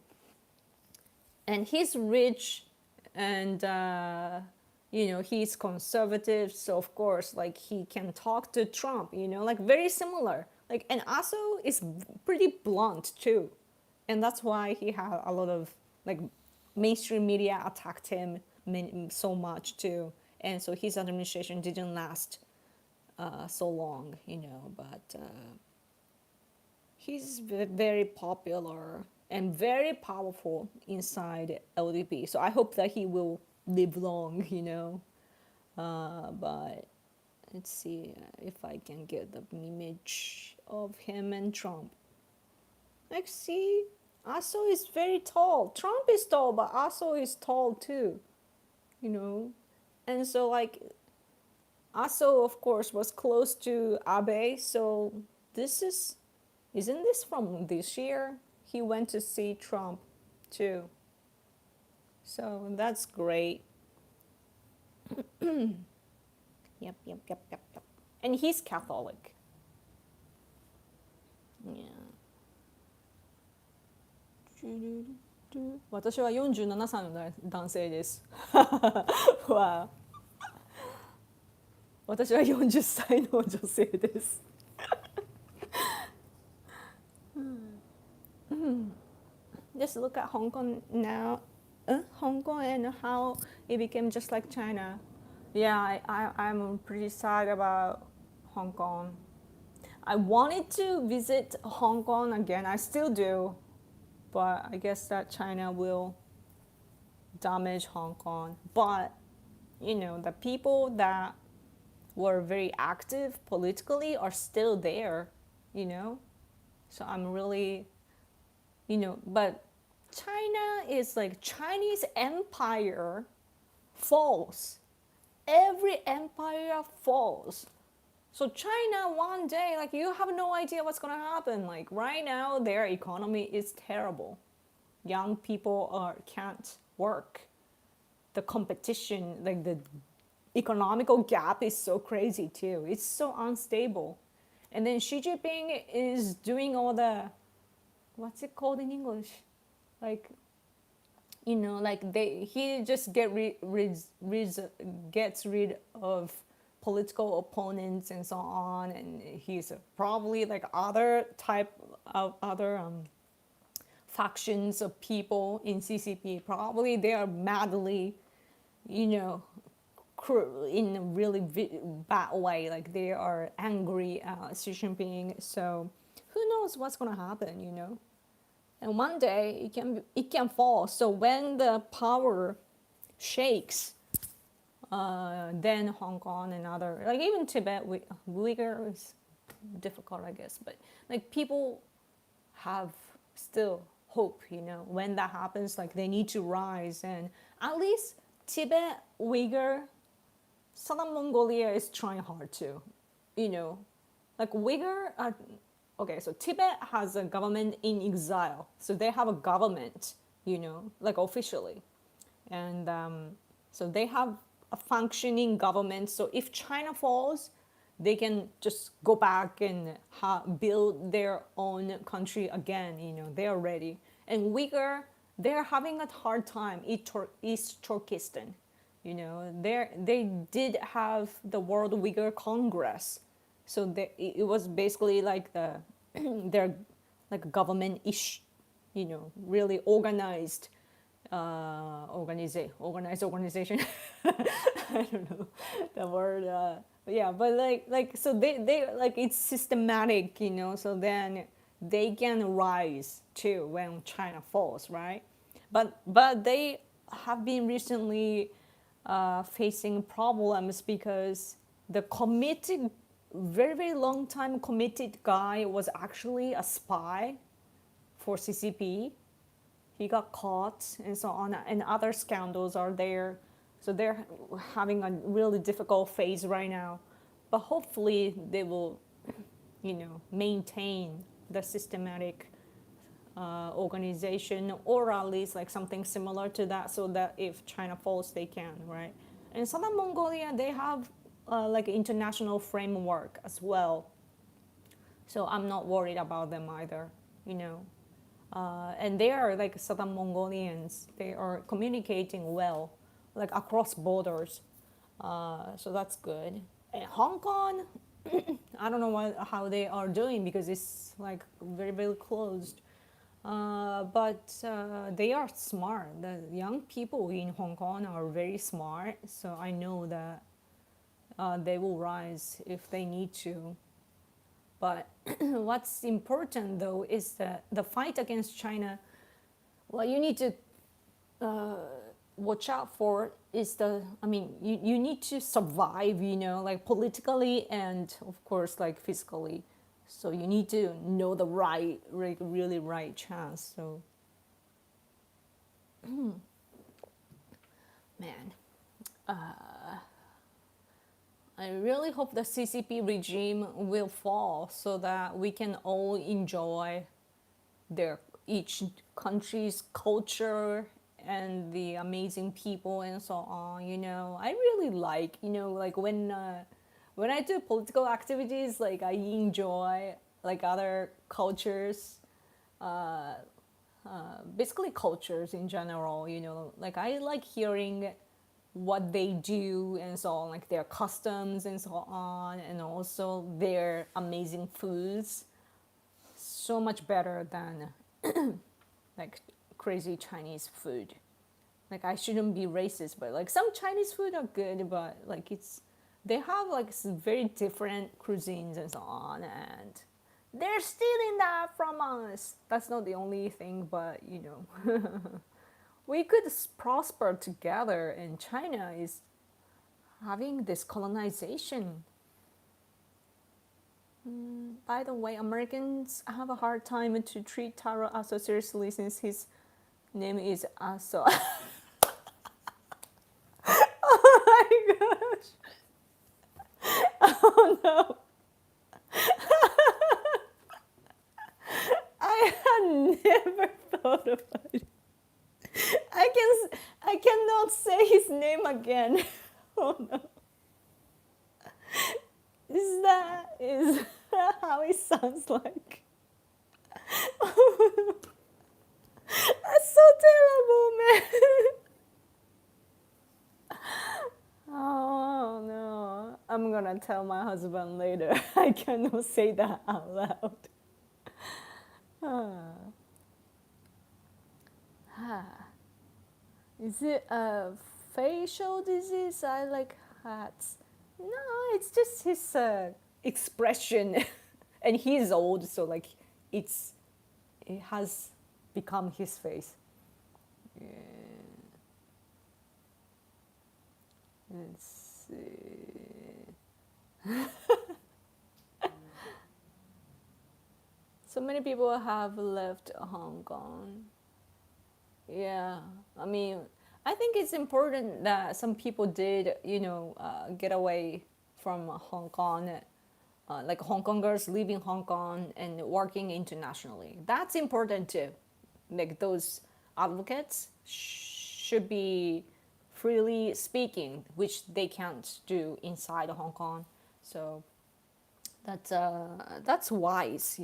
And he's rich and, he's conservative. So, of course, like he can talk to Trump, like very similar. Like, and ASO is pretty blunt too. And that's why he had a lot of like mainstream media attacked him so much too, and so his administration didn't last so long, but he's very popular and very powerful inside LDP. So I hope that he will live long, but let's see if I can get the image of him and Trump. Like, see, Aso is very tall. Trump is tall, but Aso is tall too, And so, like, Aso, of course, was close to Abe. So isn't this from this year? He went to see Trump too. So that's great. Yep. And he's Catholic. Yeah. 私は47歳の男性です。わあ。私は40歳の女性です。Just look at Hong Kong now. Hong Kong and how it became just like China. Yeah, I'm pretty sad about Hong Kong. I wanted to visit Hong Kong again. I still do. But I guess that China will damage Hong Kong, but the people that were very active politically are still there, you know. So I'm really, but China is like Chinese empire falls. Every empire falls. So China one day, like you have no idea what's gonna happen. Like right now, their economy is terrible. Young people can't work. The competition, like the economical gap is so crazy too. It's so unstable. And then Xi Jinping is doing all the, what's it called in English? Like, like he just gets rid of political opponents and so on, and he's probably like other type of other factions of people in CCP. Probably they are madly, you know, in a really bad way. Like they are angry at Xi Jinping. So who knows what's gonna happen? And one day it can fall. So when the power shakes, then Hong Kong and other, like even Tibet, Uyghur is difficult, I guess. But like people have still hope, when that happens, like they need to rise. And at least Tibet, Uyghur, Southern Mongolia is trying hard too, like Uyghur are, okay, so Tibet has a government in exile. So they have a government, like officially. And so they have a functioning government. So if China falls, they can just go back and build their own country again. They are ready. And Uyghur, they're having a hard time. East Turkestan, they did have the World Uyghur Congress. So it was basically like their like government-ish, really organized organization. I don't know the word. Yeah, but like so they like it's systematic, So then they can rise too when China falls, right? But they have been recently facing problems because the committed, very very long time committed guy was actually a spy for CCP. He got caught and so on, and other scandals are there. So they're having a really difficult phase right now. But hopefully they will, maintain the systematic organization, or at least like something similar to that, so that if China falls, they can, right? And Southern Mongolia, they have like international framework as well. So I'm not worried about them either, and they are like Southern Mongolians. They are communicating well, like across borders. So that's good. And Hong Kong, I don't know how they are doing because it's like very very closed. But they are smart. The young people in Hong Kong are very smart. So I know that they will rise if they need to. But what's important though is that the fight against China, well, you need to watch out for is you need to survive, like politically and of course like physically. So you need to know the right, like really right chance. So, man, I really hope the CCP regime will fall so that we can all enjoy each country's culture and the amazing people and so on. I really like, like when I do political activities, like I enjoy like other cultures, basically cultures in general. Like I like hearing what they do and so on, like their customs and so on, and also their amazing foods. So much better than like crazy Chinese food. Like I shouldn't be racist, but like some Chinese food are good, but like they have like some very different cuisines and so on, and they're stealing that from us. That's not the only thing, but we could prosper together, and China is having this colonization. By the way, Americans have a hard time to treat Taro Aso seriously since his name is Aso. Oh my gosh. Oh no. I had never thought about it. I cannot say his name again. Oh no. Is how it sounds like? That's so terrible, man. Oh no. I'm gonna tell my husband later. I cannot say that out loud. Is it a facial disease? I like hats. No, it's just his expression, and he's old, so like it has become his face. Yeah. Let's see. So many people have left Hong Kong. Yeah, I mean, I think it's important that some people did, get away from Hong Kong, like Hong Kongers leaving Hong Kong and working internationally. That's important too. Like those advocates should be freely speaking, which they can't do inside Hong Kong. So that's wise,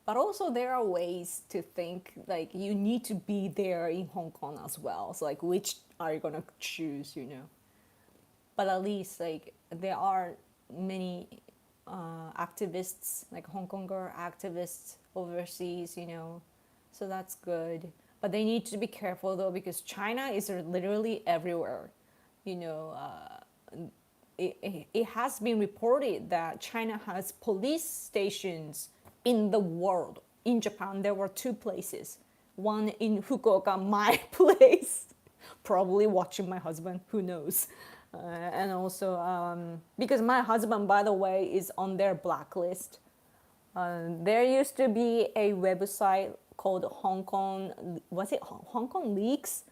But also there are ways to think like you need to be there in Hong Kong as well. So like which are you gonna choose, But at least like there are many activists, like Hong Konger activists overseas, So that's good. But they need to be careful though because China is literally everywhere, it has been reported that China has police stations in the world. In Japan, there were 2 places. One in Fukuoka, my place, probably watching my husband, who knows. And also, because my husband, by the way, is on their blacklist. There used to be a website called Hong Kong, was it Hong Kong Leaks?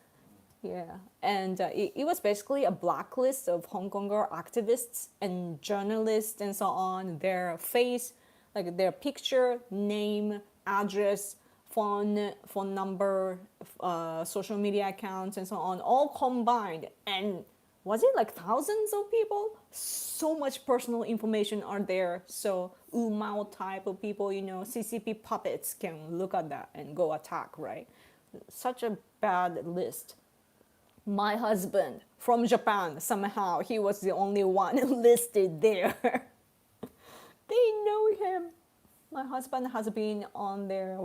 Yeah, and it was basically a blacklist of Hong Konger activists and journalists and so on. Their face, like their picture, name, address, phone number, social media accounts, and so on, all combined. And was it like thousands of people? So much personal information are there. So Mao type of people, CCP puppets can look at that and go attack, right? Such a bad list. My husband from Japan, somehow he was the only one listed there. They know him. My husband has been on their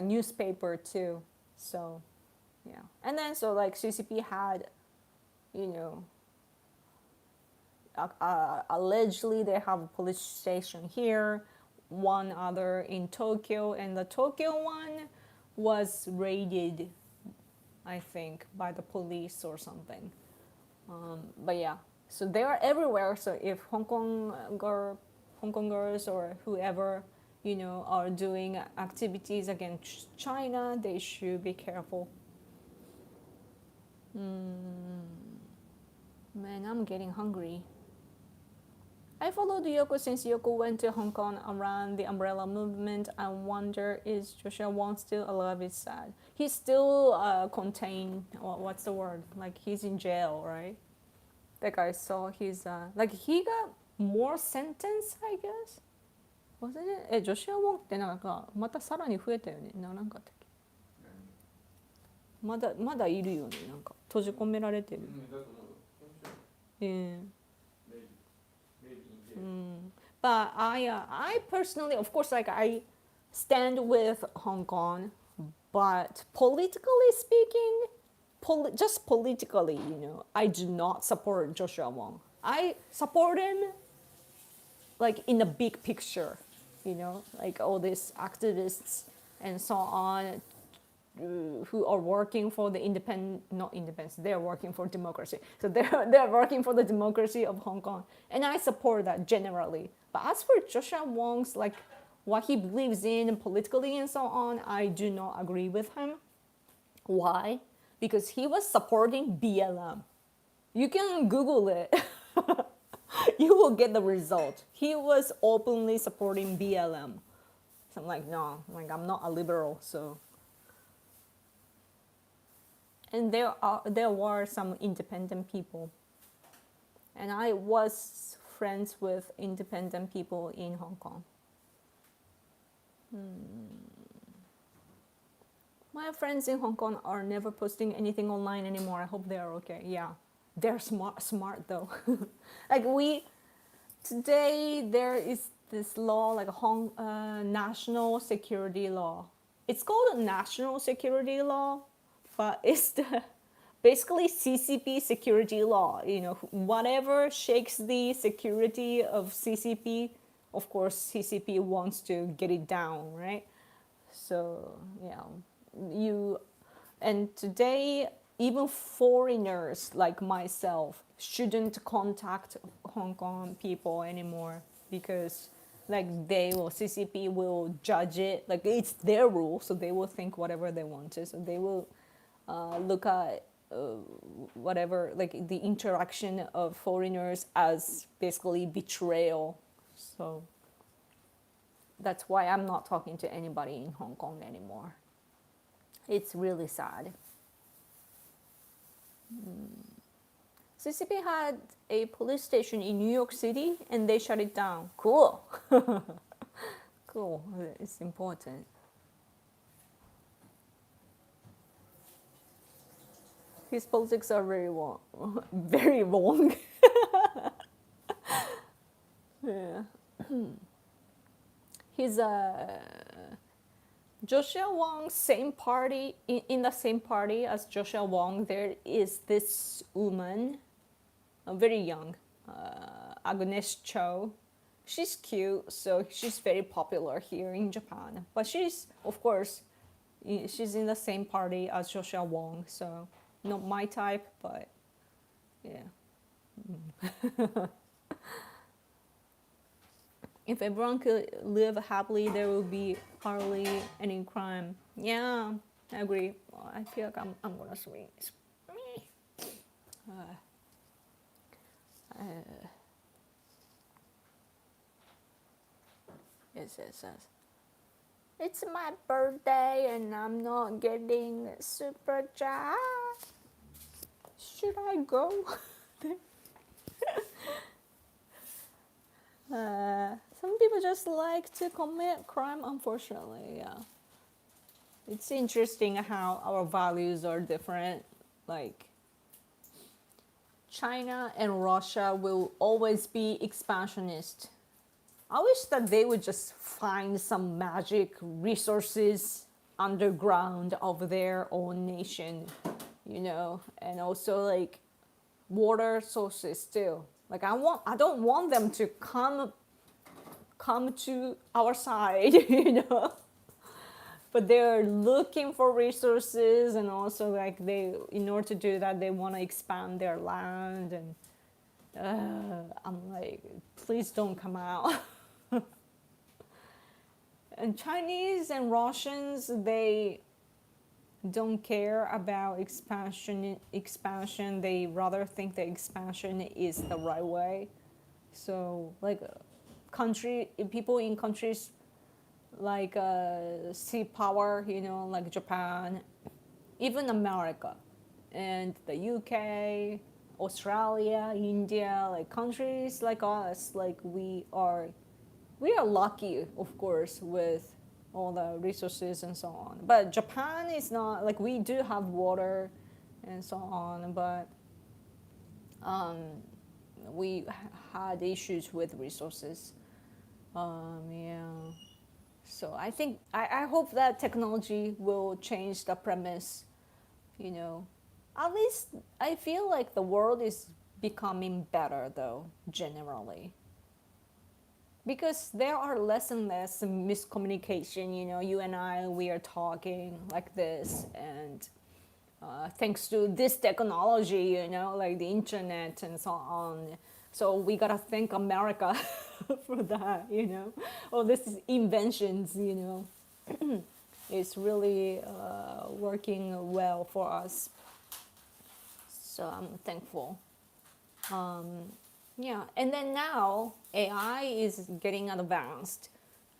newspaper too. So, yeah. And then so like CCP had, allegedly they have a police station here, one other in Tokyo, and the Tokyo one was raided, I think, by the police or something. But yeah, so they are everywhere. So if Hong Kongers or whoever, are doing activities against China, they should be careful. Man, I'm getting hungry. I followed Yoko since Yoko went to Hong Kong around the umbrella movement. I wonder, is Joshua Wong still alive? It's sad. He's still contained. What's the word? Like he's in jail, right? Like I saw his, like he got more sentence, I guess. Wasn't it? ジョシュア・ウォンってなんかまたさらに増えたよね。なんかったっけ？まだいるよね。なんか閉じ込められてる。But I personally, of course, like I stand with Hong Kong, but politically speaking, just politically, I do not support Joshua Wong. I support him, like in the big picture, like all these activists and so on, who are working for the independent, not independence, they're working for democracy. So they're working for the democracy of Hong Kong, and I support that generally. But as for Joshua Wong's like what he believes in politically and so on, I do not agree with him. Why? Because he was supporting BLM. You can Google it. You will get the result. He was openly supporting BLM. So I'm like, no, like I'm not a liberal, so. And there were some independent people, and I was friends with independent people in Hong Kong. My friends in Hong Kong are never posting anything online anymore. I hope they are okay. Yeah, they're smart though. Like today there is this law, like a national security law. It's called a national security law, but it's basically CCP security law. You know, whatever shakes the security of CCP, of course CCP wants to get it down, right? So yeah, and today even foreigners like myself shouldn't contact Hong Kong people anymore, because like CCP will judge it, like it's their rule, so they will think whatever they want to, so they will look at whatever, like the interaction of foreigners as basically betrayal. So that's why I'm not talking to anybody in Hong Kong anymore. It's really sad. CCP had a police station in New York City and they shut it down. Cool. Cool. It's important. His politics are very wrong. Very wrong. Yeah. He's Joshua Wong, same party, in the same party as Joshua Wong, there is this woman, very young, Agnes Cho. She's cute, so she's very popular here in Japan. But she's, of course, she's in the same party as Joshua Wong, so not my type, but yeah. If everyone could live happily, there will be hardly any crime. Yeah, I agree. Well, I feel like I'm gonna swing. Yes. It's my birthday and I'm not getting super chat. Should I go? Some people just like to commit crime, unfortunately, yeah. It's interesting how our values are different. Like, China and Russia will always be expansionist. I wish that they would just find some magic resources underground of their own nation, you know, and also like water sources too. Like I don't want them to come to our side, you know. But they're looking for resources, and also like in order to do that, they want to expand their land, and I'm like, please don't come out. And Chinese and Russians, they don't care about expansion. They rather think that expansion is the right way. So like people in countries like sea power, you know, like Japan, even America, and the UK, Australia, India, like countries like us, like we are lucky, of course, with all the resources and so on. But Japan is not, like, we do have water and so on, but we had issues with resources. Yeah. So I think, I hope that technology will change the premise, you know. At least I feel like the world is becoming better, though, generally. because there are less and less miscommunication. You and I, we are talking like this, and thanks to this technology, like the internet and so on. So we gotta thank America for that, All these inventions, it's really working well for us. So I'm thankful. Yeah, and then now AI is getting advanced.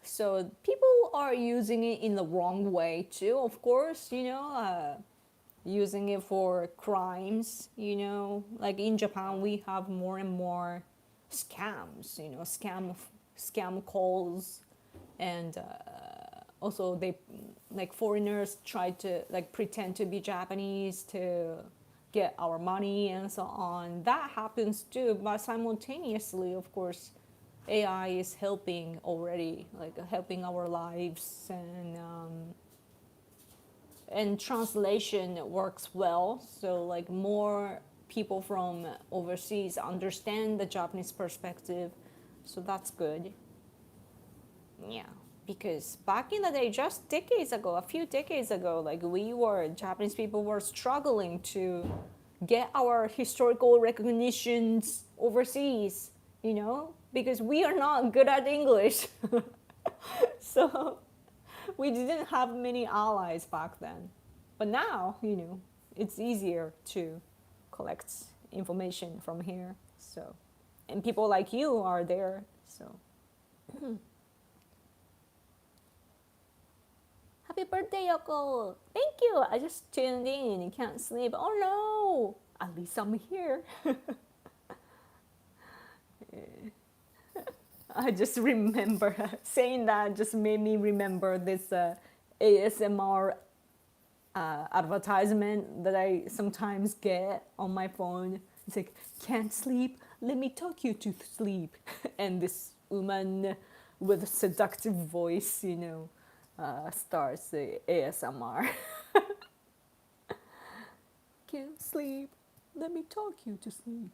So people are using it in the wrong way too, of course, using it for crimes, like in Japan we have more and more scams, scam calls, and also they, like, foreigners try to like pretend to be Japanese to get our money and so on. That happens too, but simultaneously, of course, AI is helping already, like helping our lives, and translation works well. So like more people from overseas understand the Japanese perspective, so that's good. Yeah, because back in the day, just decades ago, a few decades ago, like Japanese people were struggling to get our historical recognitions overseas, because we are not good at English. So we didn't have many allies back then. But now, it's easier to collect information from here. So, and people like you are there. So, happy birthday, Yoko! Thank you. I just tuned in and can't sleep. Oh no! At least I'm here. I just remember saying that just made me remember this ASMR advertisement that I sometimes get on my phone. It's like, can't sleep? Let me talk you to sleep. And this woman with a seductive voice, starts the ASMR. Can't sleep? Let me talk you to sleep.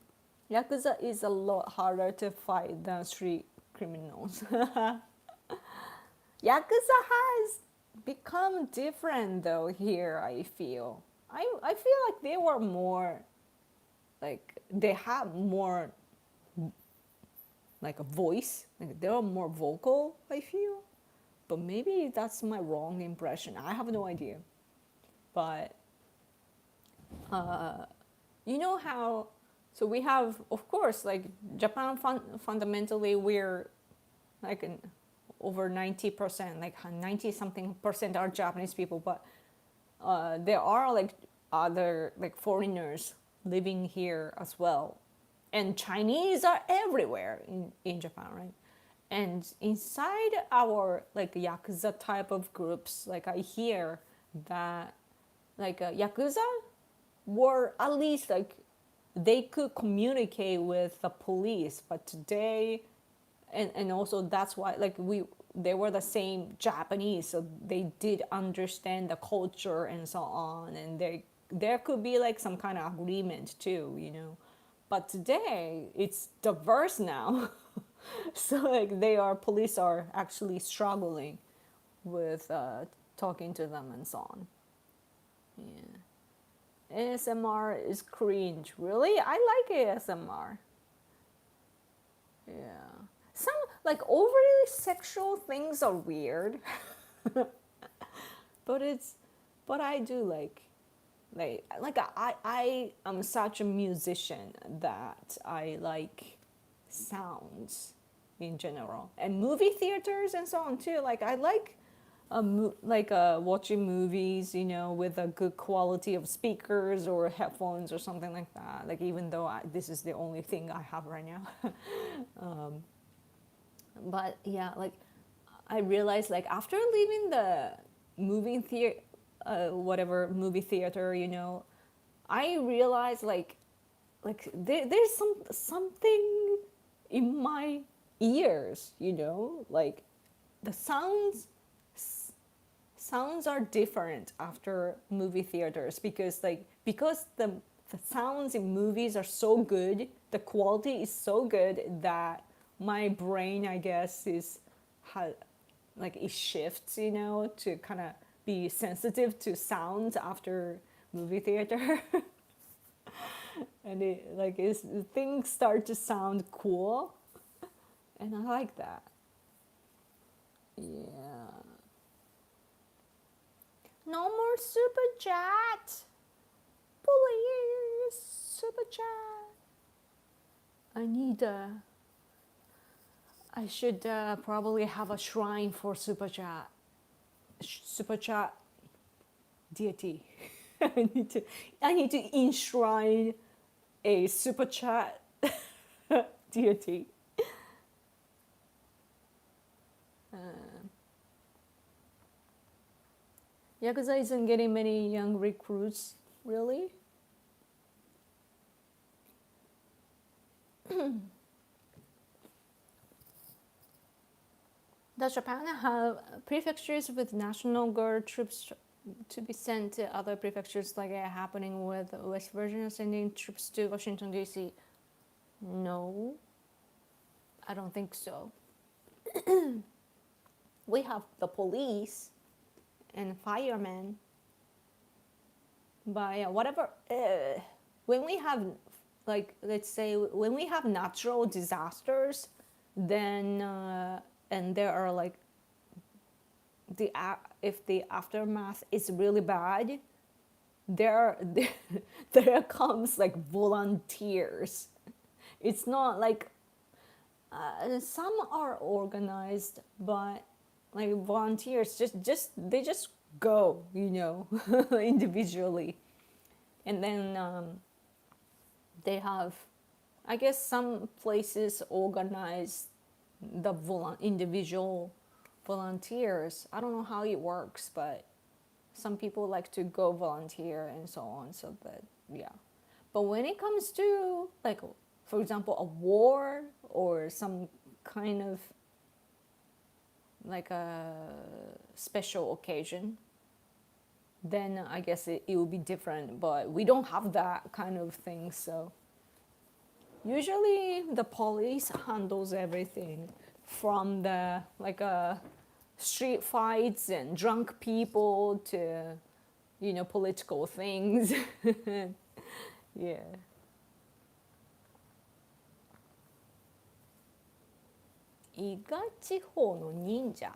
Yakuza is a lot harder to fight than street criminals. Yakuza has become different though here, I feel. I feel like they were more, like, they have more, like, a voice. Like, they are more vocal, I feel. But maybe that's my wrong impression. I have no idea. But you know how, so we have, of course, like Japan fundamentally, we're like over 90%, like 90 something percent are Japanese people, but there are like other like foreigners living here as well. And Chinese are everywhere in Japan, right? And inside our like Yakuza type of groups, like I hear that like Yakuza were at least like they could communicate with the police, but today, and also that's why like they were the same Japanese, so they did understand the culture and so on, and there could be like some kind of agreement too. But today it's diverse now. So like police are actually struggling with talking to them and so on. Yeah. ASMR is cringe. Really? I like ASMR. Yeah. Some like overly sexual things are weird. but I do like I am such a musician that I like sounds in general, and movie theaters and so on too. Like I like watching movies, with a good quality of speakers or headphones or something like that. Like even though this is the only thing I have right now. But yeah, like I realized like after leaving the movie theater, whatever movie theater, I realized there's something in my ears, like the sounds are different after movie theaters, because the sounds in movies are so good, the quality is so good that my brain, I guess, is how, like it shifts, you know, to kind of be sensitive to sounds after movie theater. And it like is things start to sound cool, and I like that. Yeah. No more super chat. Please, super chat. I need I should probably have a shrine for super chat. Super chat deity. I need to enshrine a super chat deity. Yakuza isn't getting many young recruits, really. Does Japan have prefectures with National Guard troops to be sent to other prefectures like happening with West Virginia sending troops to Washington, D.C.? No, I don't think so. We have the police and firemen, but yeah, whatever. When we have, like, let's say, when we have natural disasters, then and there are like if the aftermath is really bad, there there comes like volunteers. It's not like some are organized, but like volunteers they just go, you know, individually, and then they have, I guess some places organize the individual volunteers. I don't know how it works, but some people like to go volunteer and so on. So that, yeah. But when it comes to, like, for example, a war or some kind of like a special occasion, then I guess it will be different. But we don't have that kind of thing. So usually the police handles everything from the like street fights and drunk people to, you know, political things. Yeah. 伊賀地方の忍者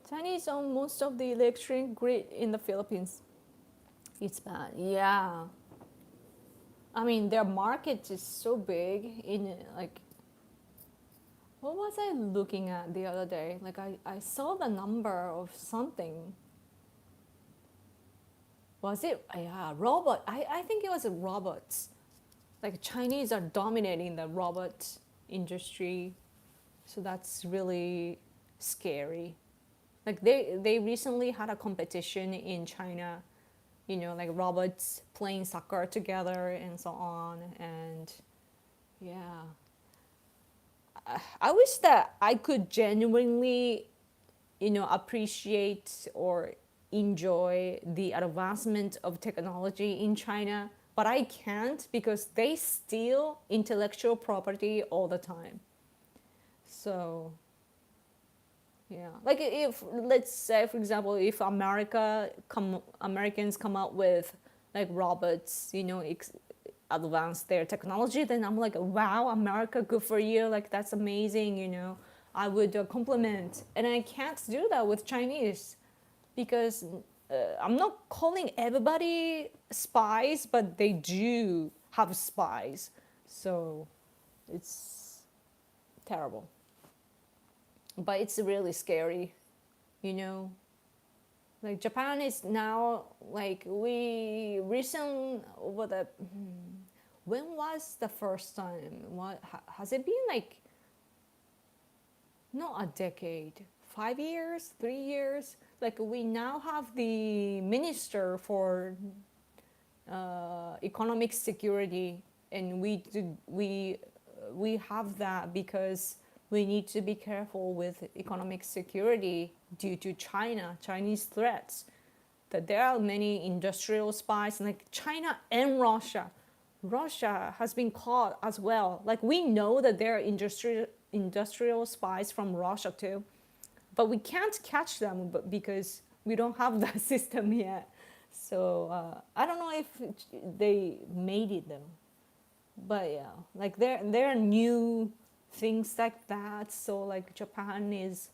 Chinese own most of the electric grid in the Philippines. It's bad. Yeah. I mean, their market is so big in like, what was I looking at the other day? Like I saw the number of something. Was it? Yeah, robot. I think it was robots. Like Chinese are dominating the robot industry. So that's really scary. Like they recently had a competition in China, you know, like robots playing soccer together and so on. And yeah, I wish that I could genuinely, you know, appreciate or enjoy the advancement of technology in China, but I can't because they steal intellectual property all the time. So yeah, like if, let's say, for example, if Americans come out with like robots, you know, advance their technology, then I'm like, wow, America, good for you, like that's amazing, you know. I would compliment, and I can't do that with Chinese because I'm not calling everybody spies, but they do have spies, so it's terrible. But it's really scary, you know. Like Japan is now like we recent over the when was the first time? What has it been like? Not a decade, 5 years, 3 years. Like we now have the minister for economic security, and we have that because we need to be careful with economic security due to Chinese threats. That there are many industrial spies, like China and Russia Russia has been caught as well. Like we know that there are industrial spies from Russia too, but we can't catch them because we don't have that system yet. So I don't know if they made it though. But yeah, like there are new things like that. So like Japan is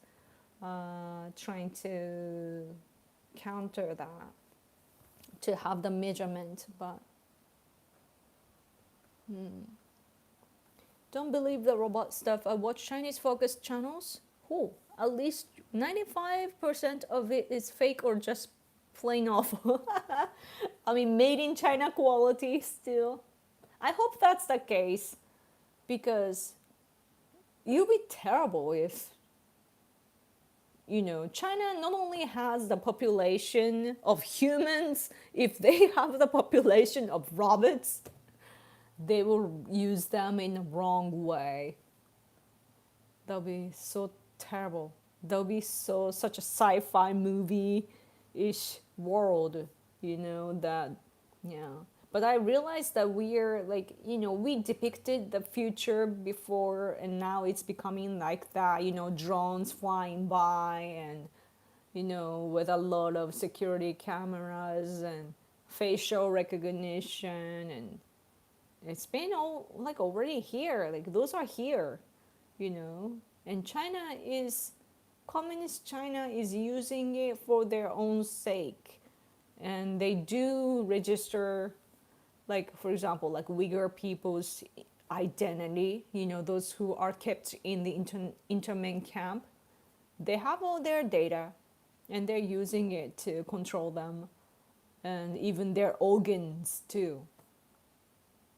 trying to counter that to have the measurement, but don't believe the robot stuff. I watch Chinese focused channels. Who? At least 95% of it is fake or just plain awful. I mean, made in China quality still. I hope that's the case because it would be terrible if, China not only has the population of humans, if they have the population of robots, they will use them in the wrong way. That'll be so terrible. That'll be such a sci-fi movie-ish world, that yeah. But I realized that we're like, we depicted the future before and now it's becoming like that, drones flying by and, with a lot of security cameras and facial recognition, and it's been all like already here. Like those are here, and communist China is using it for their own sake. And they do register, like, for example, like Uyghur people's identity, those who are kept in the internment camp. They have all their data and they're using it to control them and even their organs too,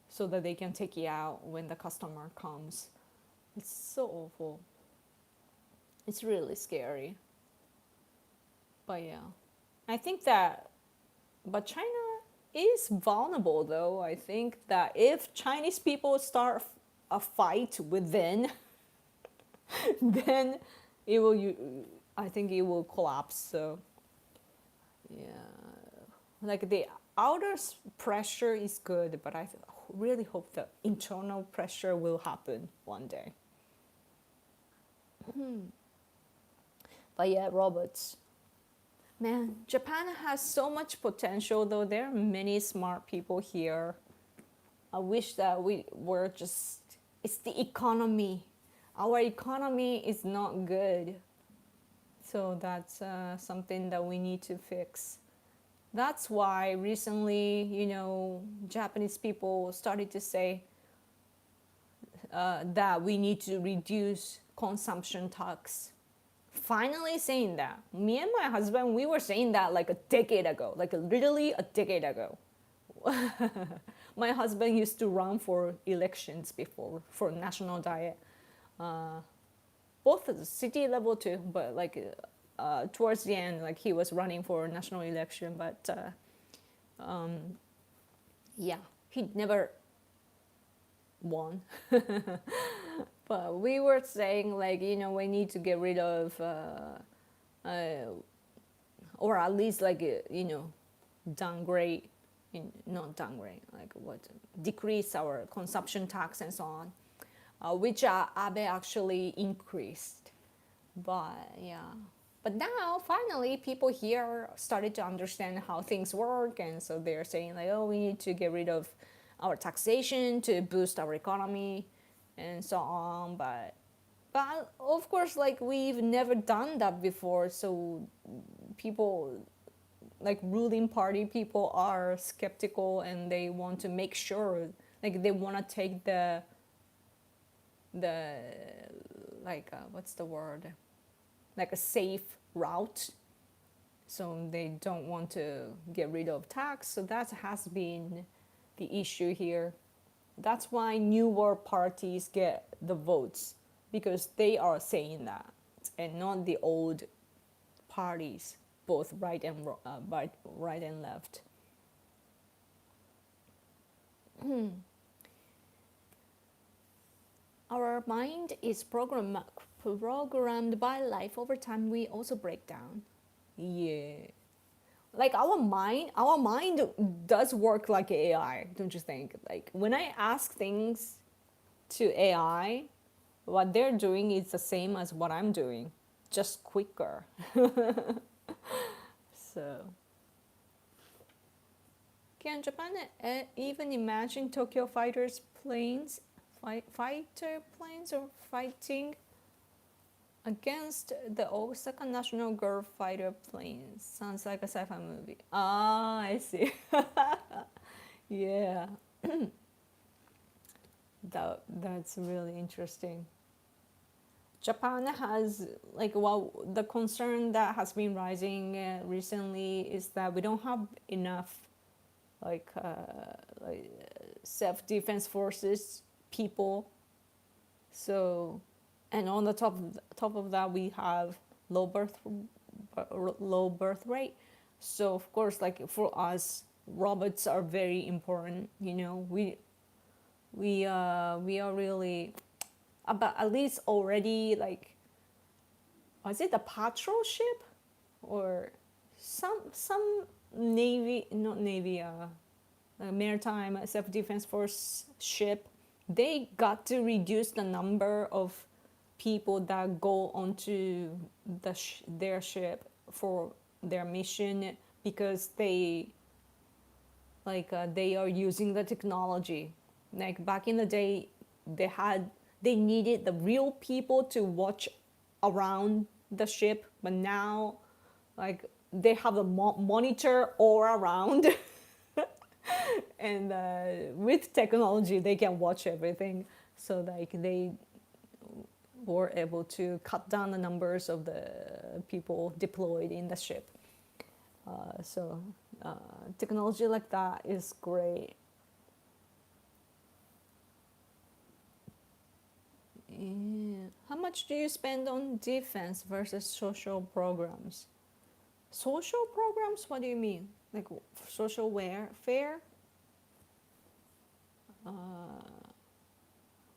so that they can take it out when the customer comes. It's so awful. It's really scary. But yeah, I think that, but China is vulnerable though. I think that if Chinese people start a fight within, then I think it will collapse. So yeah, like the outer pressure is good, but I really hope the internal pressure will happen one day. But yeah, robots. Man, Japan has so much potential, though there are many smart people here. I wish that we were just, it's the economy. Our economy is not good. So that's something that we need to fix. That's why recently, Japanese people started to say that we need to reduce consumption tax. Finally saying that. Me and my husband, we were saying that like a decade ago, like literally a decade ago. My husband used to run for elections before for national diet, both at the city level too, but like towards the end, like he was running for national election, but yeah, he never won. But we were saying like, we need to get rid of, or at least like, downgrade, not downgrade, like what, decrease our consumption tax and so on, which Abe actually increased. But yeah, but now finally people here started to understand how things work, and so they're saying like, oh, we need to get rid of our taxation to boost our economy and so on. But of course, like we've never done that before, so people, like ruling party people, are skeptical and they want to make sure, like they want to take the like what's the word, like a safe route, so they don't want to get rid of tax. So that has been the issue here. That's why newer parties get the votes, because they are saying that, and not the old parties, both right and left. Our mind is programmed by life. Over time, we also break down. Yeah. like our mind does work like AI, don't you think? Like when I ask things to AI, what they're doing is the same as what I'm doing, just quicker. So, can Japan even imagine Tokyo fighters planes, fighter planes, or fighting against the Osaka National Guard fighter planes? Sounds like a sci-fi movie. Ah, I see. Yeah, that's really interesting. Japan has like, well, the concern that has been rising recently is that we don't have enough like self defense forces people. So, and on the top of that, we have low birth low birth rate. So of course, like for us, robots are very important. We are really about at least already like, was it a patrol ship or some navy, not navy, maritime self defense force ship. They got to reduce the number of people that go onto their ship for their mission because they are using the technology. Like back in the day, they needed the real people to watch around the ship, but now like they have a monitor all around. And with technology they can watch everything, so like they were able to cut down the numbers of the people deployed in the ship. So technology like that is great. Yeah. How much do you spend on defense versus social programs? Social programs? What do you mean? Like social welfare?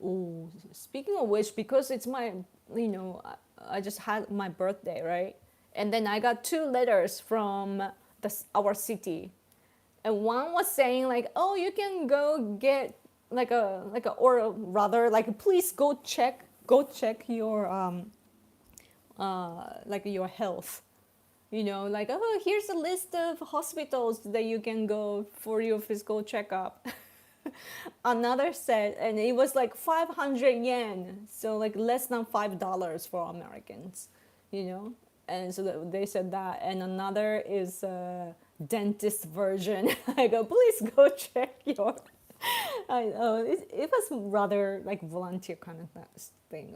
Oh, speaking of which, because it's my, I just had my birthday, right? And then I got two letters from our city, and one was saying like, oh, you can go get or rather like, please go check your like your health. Like, oh, here's a list of hospitals that you can go for your physical checkup. Another said, and it was like 500 yen, so like less than $5 for Americans, you know. And so they said that, and another is a dentist version. I go, please go check your. It was rather like volunteer kind of thing.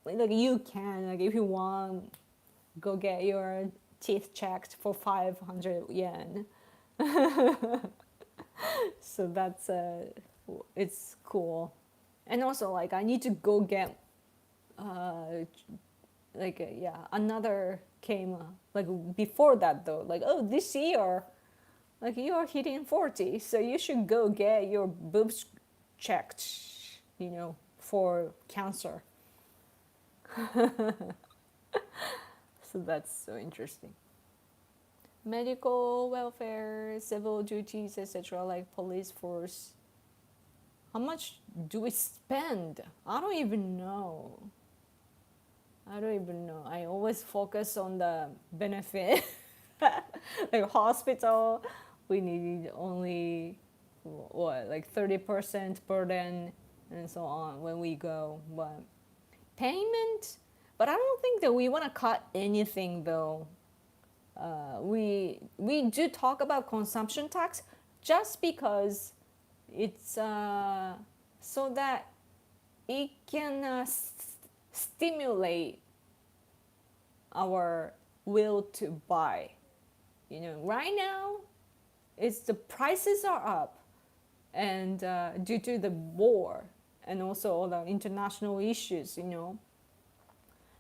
Like you can, like if you want, go get your teeth checked for 500 yen. So that's it's cool. And also like I need to go get yeah, another came like before that though, like, oh, this year like you are hitting 40, so you should go get your boobs checked, for cancer. So that's so interesting. Medical welfare, civil duties, etc., like police force. How much do we spend? I don't even know. I always focus on the benefit. Like hospital, we need only what, like 30% burden and so on when we go. But payment, but I don't think that we want to cut anything though. We do talk about consumption tax just because it's so that it can stimulate our will to buy. Right now, it's the prices are up, and due to the war and also all the international issues,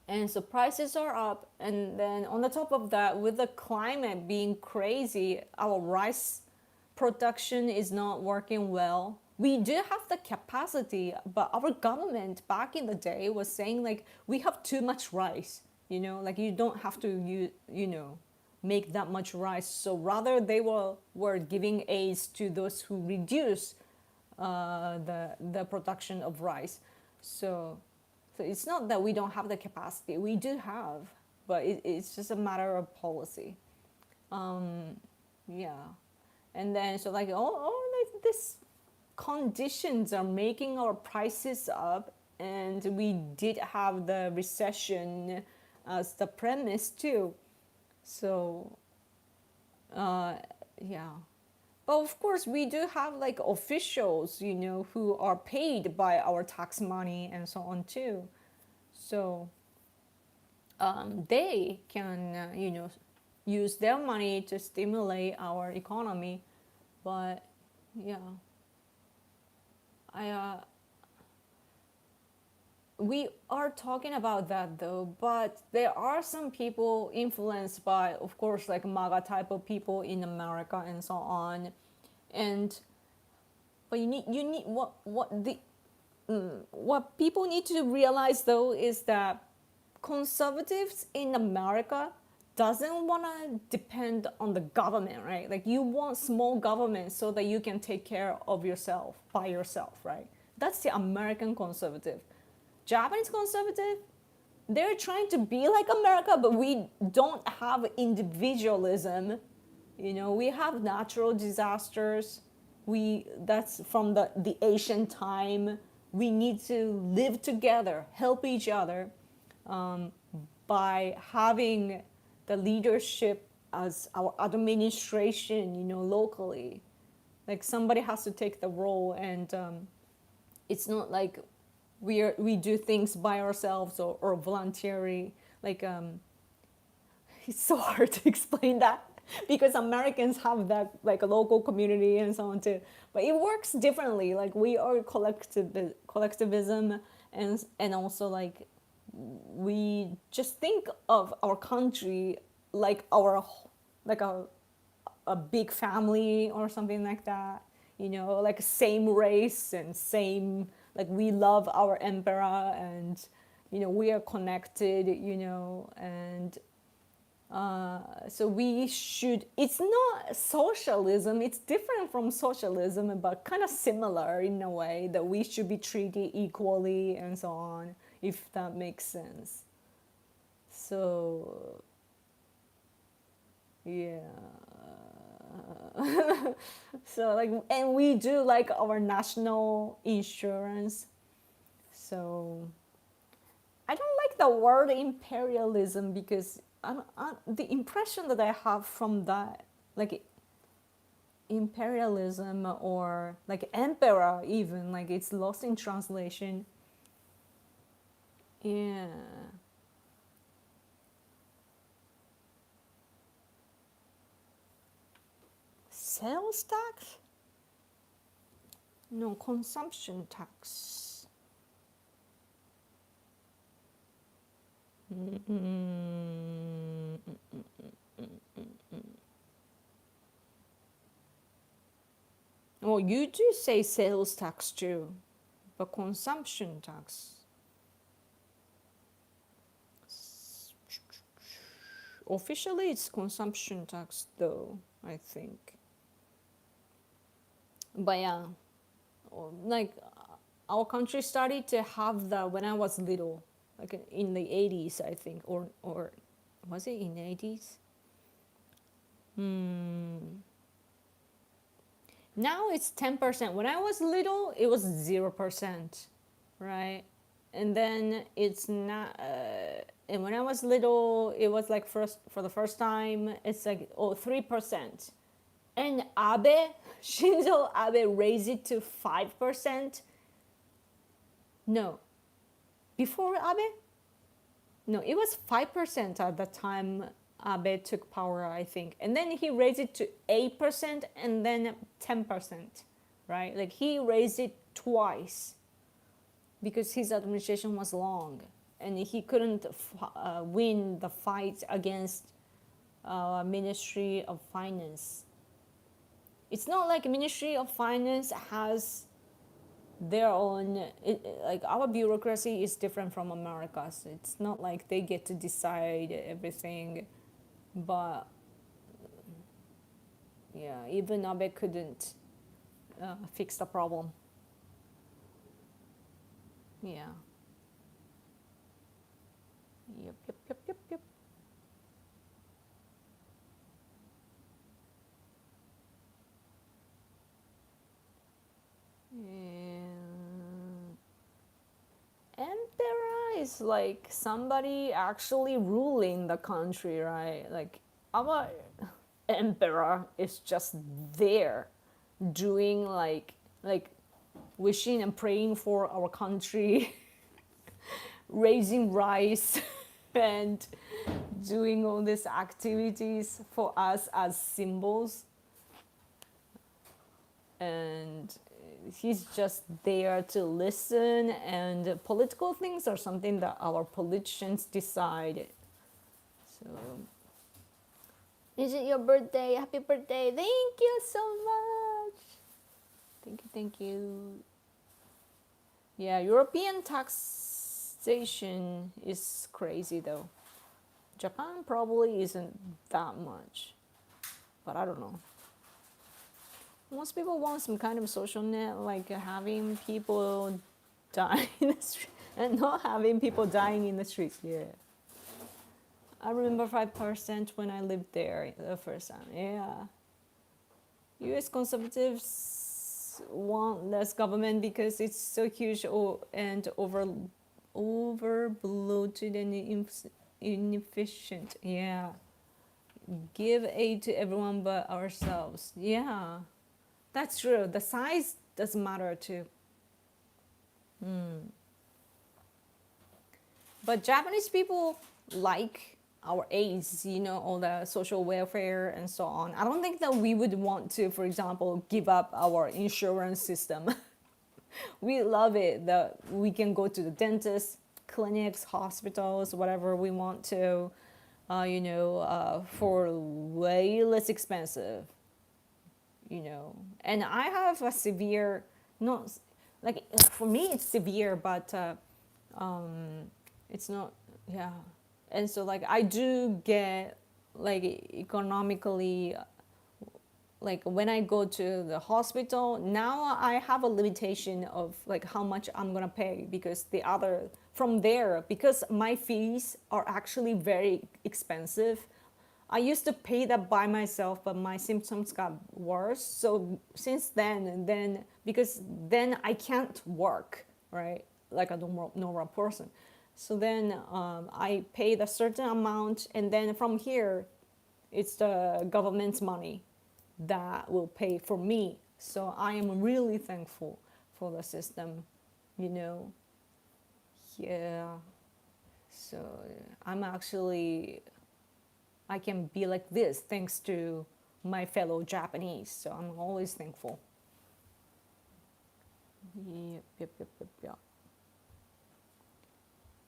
and so prices are up, and then on the top of that, with the climate being crazy, our rice production is not working well. We do have the capacity, but our government back in the day was saying like, we have too much rice, like you don't have to use, make that much rice. So rather they were giving aids to those who reduce the production of rice. So it's not that we don't have the capacity. We do have, but it's just a matter of policy. Yeah. And then so like like this conditions are making our prices up, and we did have the recession as the premise too. So yeah. But of course, we do have like officials, who are paid by our tax money and so on too. So they can, use their money to stimulate our economy. But yeah, I we are talking about that though. But there are some people influenced by, of course, like MAGA type of people in America and so on, and but you need what people need to realize though is that conservatives in America doesn't want to depend on the government, right? Like you want small government so that you can take care of yourself by yourself, right? That's the American conservative. Japanese conservative, they're trying to be like America, but we don't have individualism. We have natural disasters. That's from the ancient time. We need to live together, help each other, by having the leadership as our administration, locally. Like somebody has to take the role, and it's not like we do things by ourselves or voluntarily. Like it's so hard to explain that because Americans have that like a local community and so on too. But it works differently. Like we are collectivism, and also like we just think of our country like a big family or something like that. Like same race and same, like we love our emperor, and we are connected, and so we should, it's not socialism, it's different from socialism, but kind of similar in a way that we should be treated equally and so on, if that makes sense. So yeah. So like, and we do like our national insurance. So I don't like the word imperialism because the impression that I have from that, like imperialism or like emperor, even like it's lost in translation. Yeah. Sales tax? No, consumption tax. Well, you do say sales tax too, but consumption tax. Officially, it's consumption tax though, I think. But yeah, like our country started to have that when I was little, like in the 80s, I think, or was it in the 80s? Now it's 10%. When I was little, it was 0%, right? And then it's not. And when I was little, it was like for the first time, it's like 3%. And Shinzo Abe raised it to 5%. No, before Abe? No, it was 5% at the time Abe took power, I think. And then he raised it to 8% and then 10%, right? Like he raised it twice because his administration was long and he couldn't win the fight against Ministry of Finance. It's not like Ministry of Finance has their own, like our bureaucracy is different from America's. It's not like they get to decide everything, but Yeah, even Abe couldn't fix the problem. Yeah. Yep, yep, yep, yep, yep. And emperor is like somebody actually ruling the country, right? Like our emperor is just there doing like wishing and praying for our country, raising rice and doing all these activities for us as symbols. And he's just there to listen, and political things are something that our politicians decide. So, is it your birthday? Happy birthday. Thank you so much. Thank you, thank you. Yeah, European taxation is crazy though. Japan probably isn't that much, but I don't know. Most people want some kind of social net, like having people die in the street and not having people dying in the streets. Yeah. I remember 5% when I lived there the first time. Yeah. US conservatives want less government because it's so huge and over bloated and inefficient. Yeah. Give aid to everyone but ourselves. Yeah. That's true. The size doesn't matter too. But Japanese people like our aids, all the social welfare and so on. I don't think that we would want to, for example, give up our insurance system. We love it that we can go to the dentist, clinics, hospitals, whatever we want to, for way less expensive. And I have a severe, not like for me it's severe, but it's not, yeah. And so like I do get like economically, like when I go to the hospital now, I have a limitation of like how much I'm gonna pay, because the other from there, because my fees are actually very expensive. I used to pay that by myself, but my symptoms got worse. So since then, and then because then I can't work, right, like a normal person. So then I paid a certain amount, and then from here, it's the government's money that will pay for me. So I am really thankful for the system, you know. Yeah. So I'm actually, I can be like this thanks to my fellow Japanese. So I'm always thankful. Yep, yep, yep, yep, yep.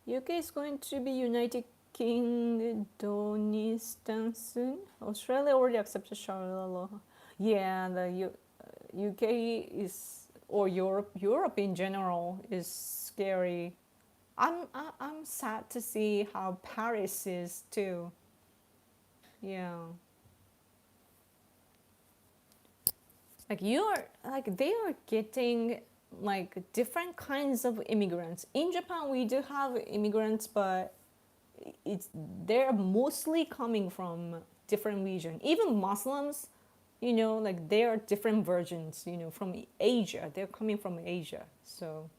UK is going to be United Kingdomistan soon. Australia already accepted Sharia law. Yeah, the UK is, or Europe in general is scary. I'm sad to see how Paris is too. Yeah. Like they are getting like different kinds of immigrants. In Japan we do have immigrants, but they're mostly coming from different region. Even Muslims, like they are different versions, from Asia. They're coming from Asia. So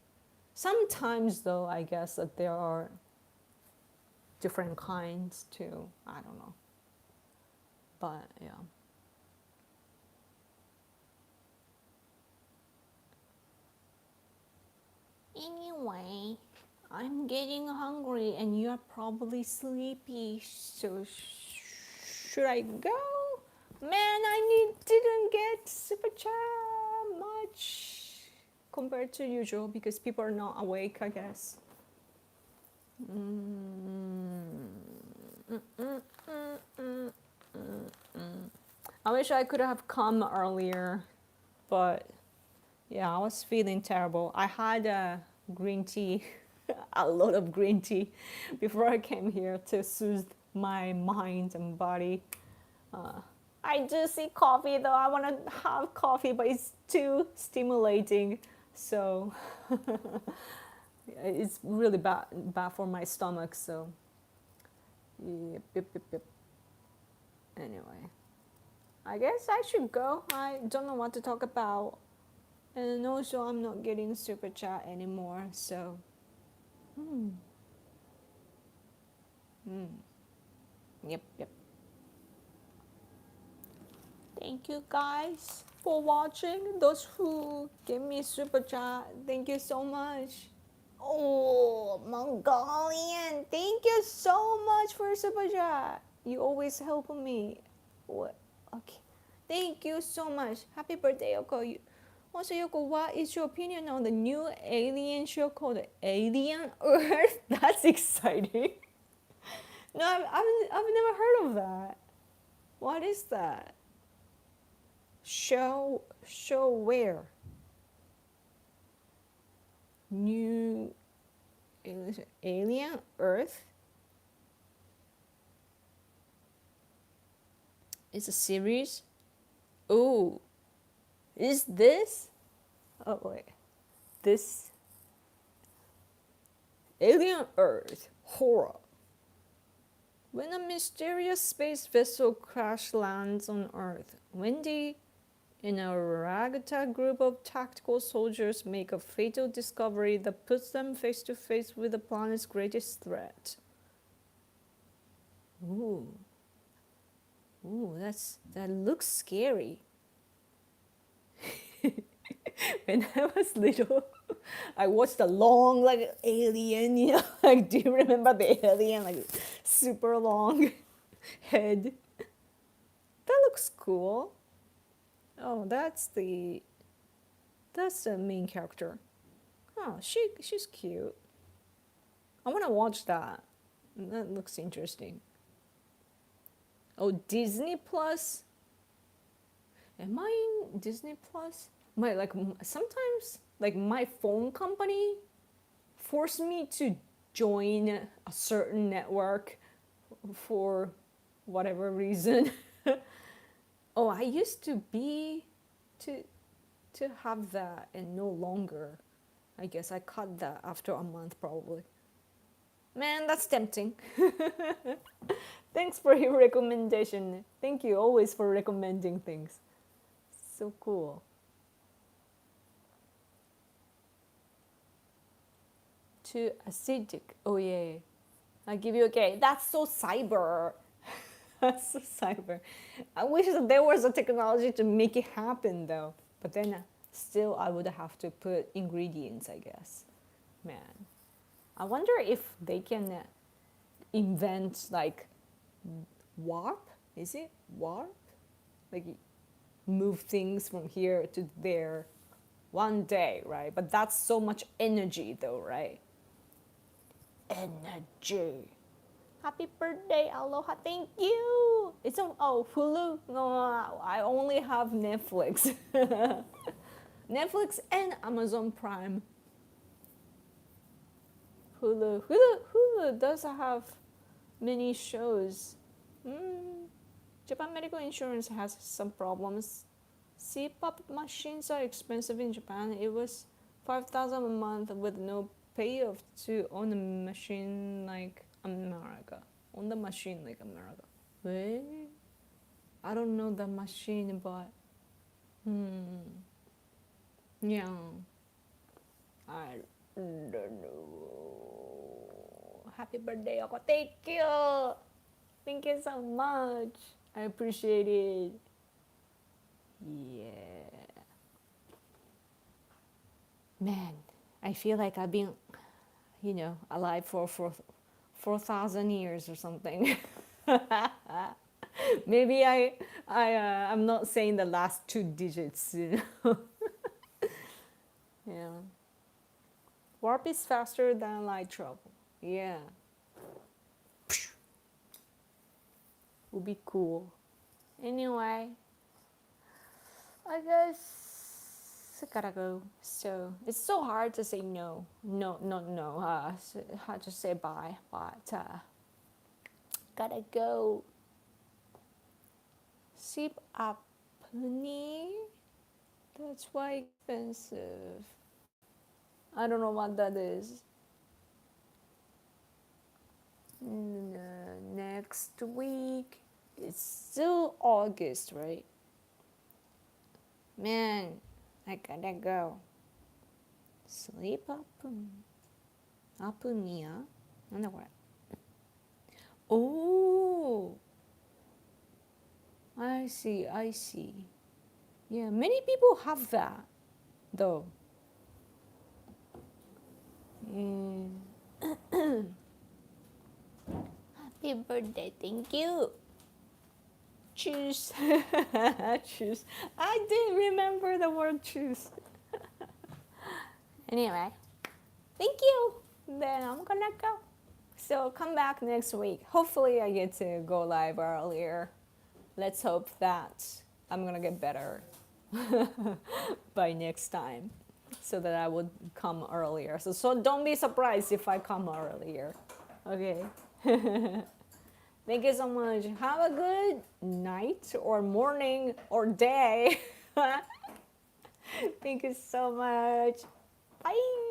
sometimes though I guess that there are different kinds too. I don't know. But yeah. Anyway, I'm getting hungry and you're probably sleepy. So should I go? Man, didn't get super chat much compared to usual because people are not awake, I guess. I wish I could have come earlier, but yeah, I was feeling terrible. I had a green tea, a lot of green tea, before I came here to soothe my mind and body. I I do see coffee though. I want to have coffee, but it's too stimulating. So it's really bad for my stomach. So yep, yep, yep, yep. Anyway, I guess I should go. I don't know what to talk about. And also, I'm not getting super chat anymore. So, yep, yep. Thank you guys for watching. Those who gave me super chat, thank you so much. Oh, Mongolian, thank you so much for super chat. You always help me. What? Okay. Thank you so much. Happy birthday, Yoko. Also, Yoko, what is your opinion on the new alien show called Alien Earth? That's exciting. No, I've never heard of that. What is that? Show where? New Alien Earth? It's a series? Oh, is this? Oh, wait. This? Alien Earth horror. When a mysterious space vessel crash lands on Earth, Wendy and a ragtag group of tactical soldiers make a fatal discovery that puts them face to face with the planet's greatest threat. Ooh. Ooh, that looks scary. When I was little, I watched a long like alien, like do you remember the alien? Like super long head. That looks cool. Oh, that's the main character. Oh, she's cute. I want to watch that. That looks interesting. Oh, Disney Plus. Am I in Disney Plus? Sometimes my phone company forced me to join a certain network for whatever reason. Oh, I used to be to have that and no longer. I guess I cut that after a month probably. Man, that's tempting. Thanks for your recommendation. Thank you always for recommending things. So cool. Too acidic. Oh yeah. I give you okay. That's so cyber. That's so cyber. I wish that there was a technology to make it happen though. But then still I would have to put ingredients, I guess. Man. I wonder if they can invent like warp. Is it warp? Like move things from here to there one day, right? But that's so much energy though, right? Energy. Happy birthday, aloha, thank you. It's on Hulu. No, I only have Netflix. Netflix and Amazon Prime. Hulu does have many shows. Japan medical insurance has some problems. CPAP machines are expensive in Japan. It was 5,000 a month with no payoff to own a machine like America. On the machine like America. Wait, I don't know the machine, but yeah, I don't know. Happy birthday, Yoko. Thank you. Thank you so much. I appreciate it. Yeah. Man, I feel like I've been, alive for 4,000 years or something. Maybe I'm not saying the last two digits. Yeah. Warp is faster than light travel. Yeah. Would be cool. Anyway, I guess I gotta go. So it's so hard to say no. No. Hard to say bye, but gotta go. sleep apnea. That's why expensive. I don't know what that is. Next week, it's still August, right? Man, I gotta go. Sleep apnea. なんだこれ? Oh, I see, I see. Yeah, many people have that, though. Yeah. Happy birthday, thank you. Choose. Choose. I didn't remember the word choose. Anyway, thank you. Then I'm gonna go. So come back next week. Hopefully I get to go live earlier. Let's hope that I'm gonna get better by next time so that I would come earlier. So don't be surprised if I come earlier. Okay. Thank you so much. Have a good night or morning or day. Thank you so much. Bye.